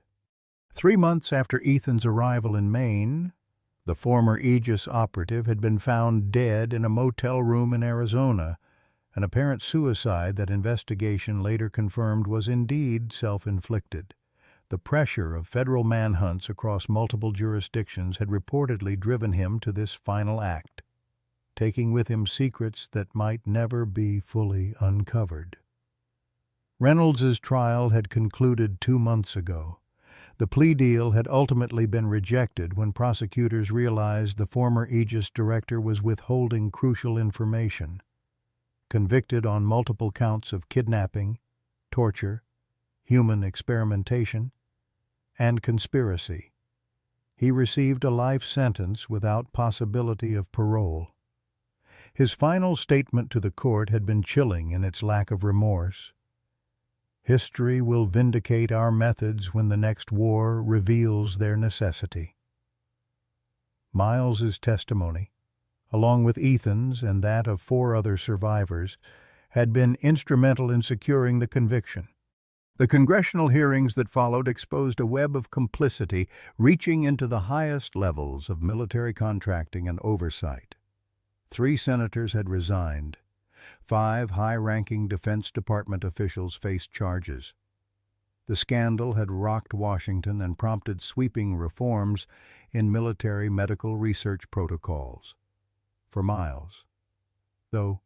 3 months after Ethan's arrival in Maine, the former Aegis operative had been found dead in a motel room in Arizona, an apparent suicide that investigation later confirmed was indeed self-inflicted. The pressure of federal manhunts across multiple jurisdictions had reportedly driven him to this final act, taking with him secrets that might never be fully uncovered. Reynolds's trial had concluded 2 months ago. The plea deal had ultimately been rejected when prosecutors realized the former Aegis director was withholding crucial information. Convicted on multiple counts of kidnapping, torture, human experimentation, and conspiracy, he received a life sentence without possibility of parole. His final statement to the court had been chilling in its lack of remorse. "History will vindicate our methods when the next war reveals their necessity." Miles's testimony, along with Ethan's and that of 4 other survivors, had been instrumental in securing the conviction. The congressional hearings that followed exposed a web of complicity reaching into the highest levels of military contracting and oversight. 3 senators had resigned. 5 high-ranking Defense Department officials faced charges. The scandal had rocked Washington and prompted sweeping reforms in military medical research protocols. For Miles, though,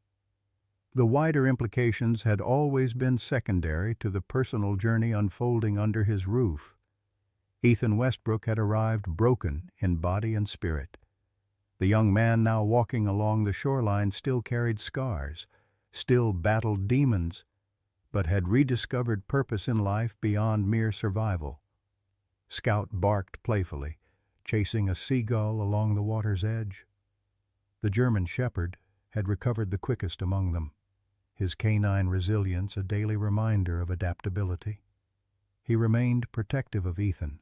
the wider implications had always been secondary to the personal journey unfolding under his roof. Ethan Westbrook had arrived broken in body and spirit. The young man now walking along the shoreline still carried scars, still battled demons, but had rediscovered purpose in life beyond mere survival. Scout barked playfully, chasing a seagull along the water's edge. The German shepherd had recovered the quickest among them, his canine resilience a daily reminder of adaptability. He remained protective of Ethan,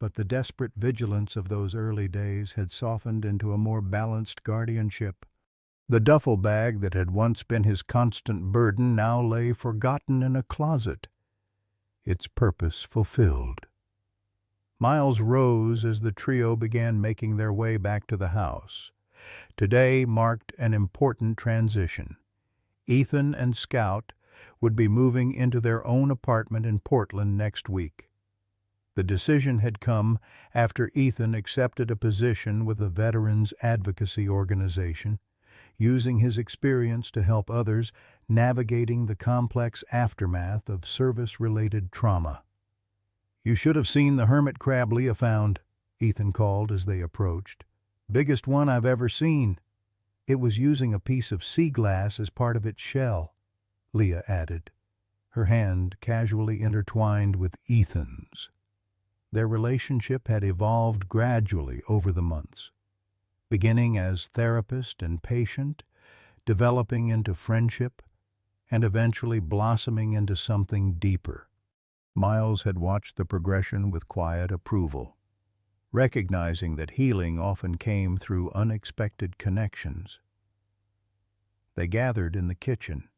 but the desperate vigilance of those early days had softened into a more balanced guardianship. The duffel bag that had once been his constant burden now lay forgotten in a closet, its purpose fulfilled. Miles rose as the trio began making their way back to the house. Today marked an important transition. Ethan and Scout would be moving into their own apartment in Portland next week. The decision had come after Ethan accepted a position with the Veterans Advocacy Organization, using his experience to help others navigating the complex aftermath of service-related trauma. "You should have seen the hermit crab Leah found," Ethan called as they approached. "Biggest one I've ever seen." "It was using a piece of sea glass as part of its shell," Leah added, her hand casually intertwined with Ethan's. Their relationship had evolved gradually over the months, beginning as therapist and patient, developing into friendship, and eventually blossoming into something deeper. Miles had watched the progression with quiet approval, recognizing that healing often came through unexpected connections. They gathered in the kitchen,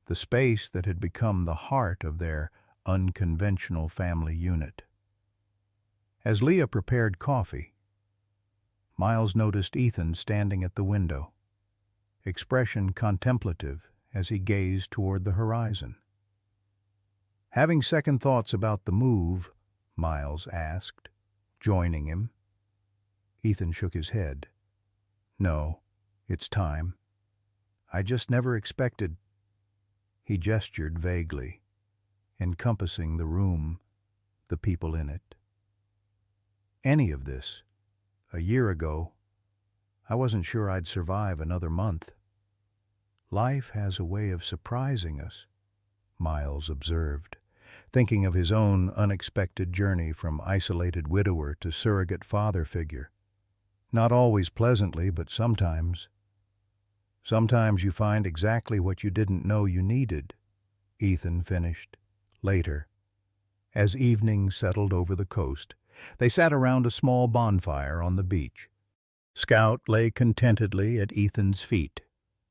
the space that had become the heart of their unconventional family unit. As Leah prepared coffee, Miles noticed Ethan standing at the window, expression contemplative as he gazed toward the horizon. "Having second thoughts about the move?" Miles asked, joining him. Ethan shook his head. "No, it's time. I just never expected—" He gestured vaguely, encompassing the room, the people in it. "Any of this. A year ago, I wasn't sure I'd survive another month." "Life has a way of surprising us," Miles observed, thinking of his own unexpected journey from isolated widower to surrogate father figure. "Not always pleasantly, but sometimes. Sometimes you find exactly what you didn't know you needed," Ethan finished. Later, as evening settled over the coast, they sat around a small bonfire on the beach. Scout lay contentedly at Ethan's feet,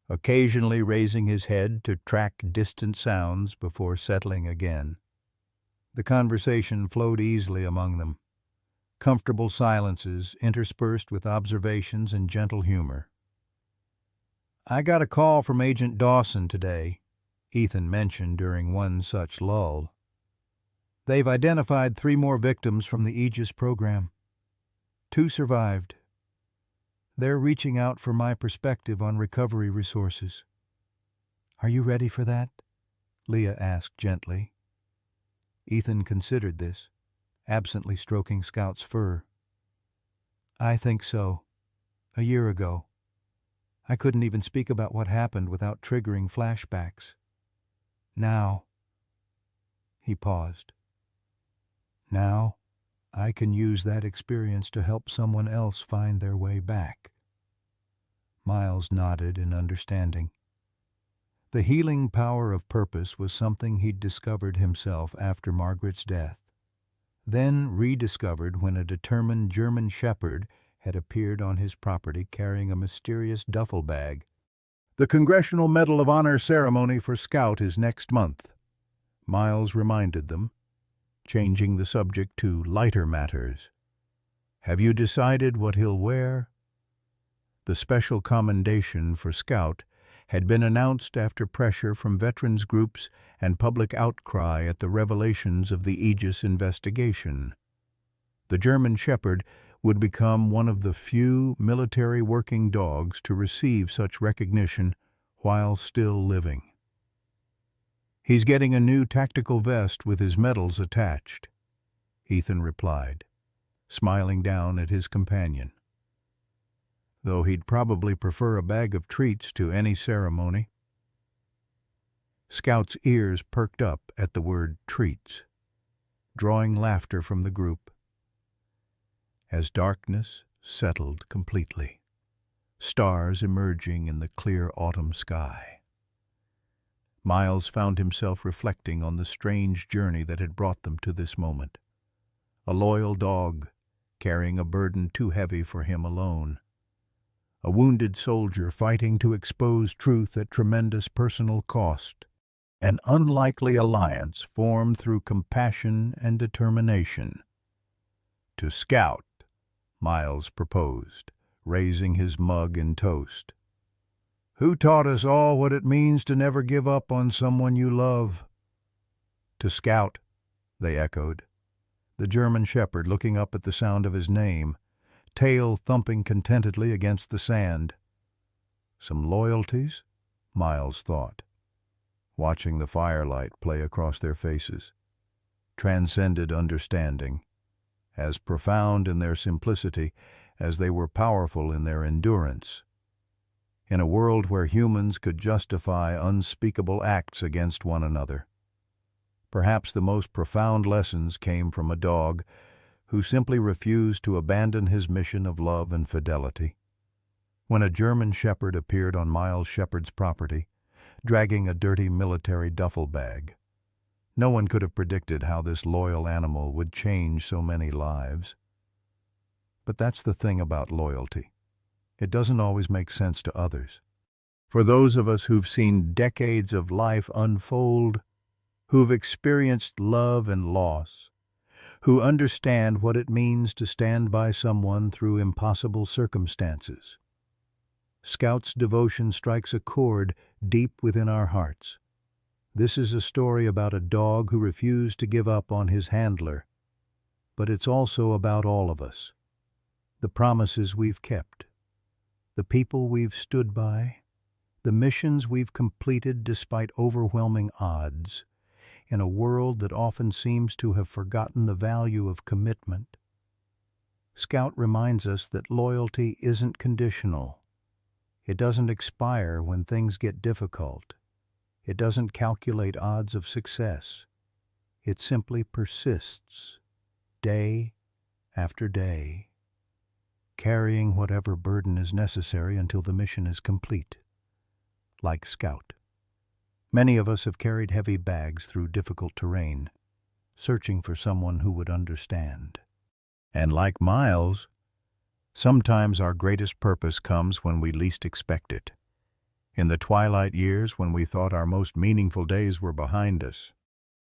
occasionally raising his head to track distant sounds before settling again. The conversation flowed easily among them, comfortable silences interspersed with observations and gentle humor. "I got a call from Agent Dawson today," Ethan mentioned during one such lull. "They've identified 3 more victims from the Aegis program. 2 survived. They're reaching out for my perspective on recovery resources." "Are you ready for that?" Leah asked gently. Ethan considered this, absently stroking Scout's fur. "I think so. A year ago. I couldn't even speak about what happened without triggering flashbacks. Now—" He paused. "Now, I can use that experience to help someone else find their way back." Miles nodded in understanding. The healing power of purpose was something he'd discovered himself after Margaret's death, then rediscovered when a determined German shepherd had appeared on his property carrying a mysterious duffel bag. "The Congressional Medal of Honor ceremony for Scout is next month," Miles reminded them, changing the subject to lighter matters. "Have you decided what he'll wear?" The special commendation for Scout had been announced after pressure from veterans groups and public outcry at the revelations of the Aegis investigation. The German Shepherd would become one of the few military working dogs to receive such recognition while still living. "He's getting a new tactical vest with his medals attached," Ethan replied, smiling down at his companion. "Though he'd probably prefer a bag of treats to any ceremony." Scout's ears perked up at the word treats, drawing laughter from the group. As darkness settled completely, stars emerging in the clear autumn sky, Miles found himself reflecting on the strange journey that had brought them to this moment. A loyal dog, carrying a burden too heavy for him alone. A wounded soldier fighting to expose truth at tremendous personal cost. An unlikely alliance formed through compassion and determination. "To Scout," Miles proposed, raising his mug in toast. "Who taught us all what it means to never give up on someone you love?" "To Scout," they echoed, the German Shepherd looking up at the sound of his name, tail thumping contentedly against the sand. Some loyalties, Miles thought, watching the firelight play across their faces. Transcended understanding, as profound in their simplicity as they were powerful in their endurance. In a world where humans could justify unspeakable acts against one another. Perhaps the most profound lessons came from a dog who simply refused to abandon his mission of love and fidelity. When a German Shepherd appeared on Miles Shepherd's property, dragging a dirty military duffel bag, no one could have predicted how this loyal animal would change so many lives. But that's the thing about loyalty. It doesn't always make sense to others. For those of us who've seen decades of life unfold, who've experienced love and loss, who understand what it means to stand by someone through impossible circumstances, Scout's devotion strikes a chord deep within our hearts. This is a story about a dog who refused to give up on his handler, but it's also about all of us. The promises we've kept, the people we've stood by, the missions we've completed despite overwhelming odds, in a world that often seems to have forgotten the value of commitment. Scout reminds us that loyalty isn't conditional. It doesn't expire when things get difficult. It doesn't calculate odds of success. It simply persists, day after day, carrying whatever burden is necessary until the mission is complete. Like Scout. Many of us have carried heavy bags through difficult terrain, searching for someone who would understand. And like Miles, sometimes our greatest purpose comes when we least expect it. In the twilight years when we thought our most meaningful days were behind us,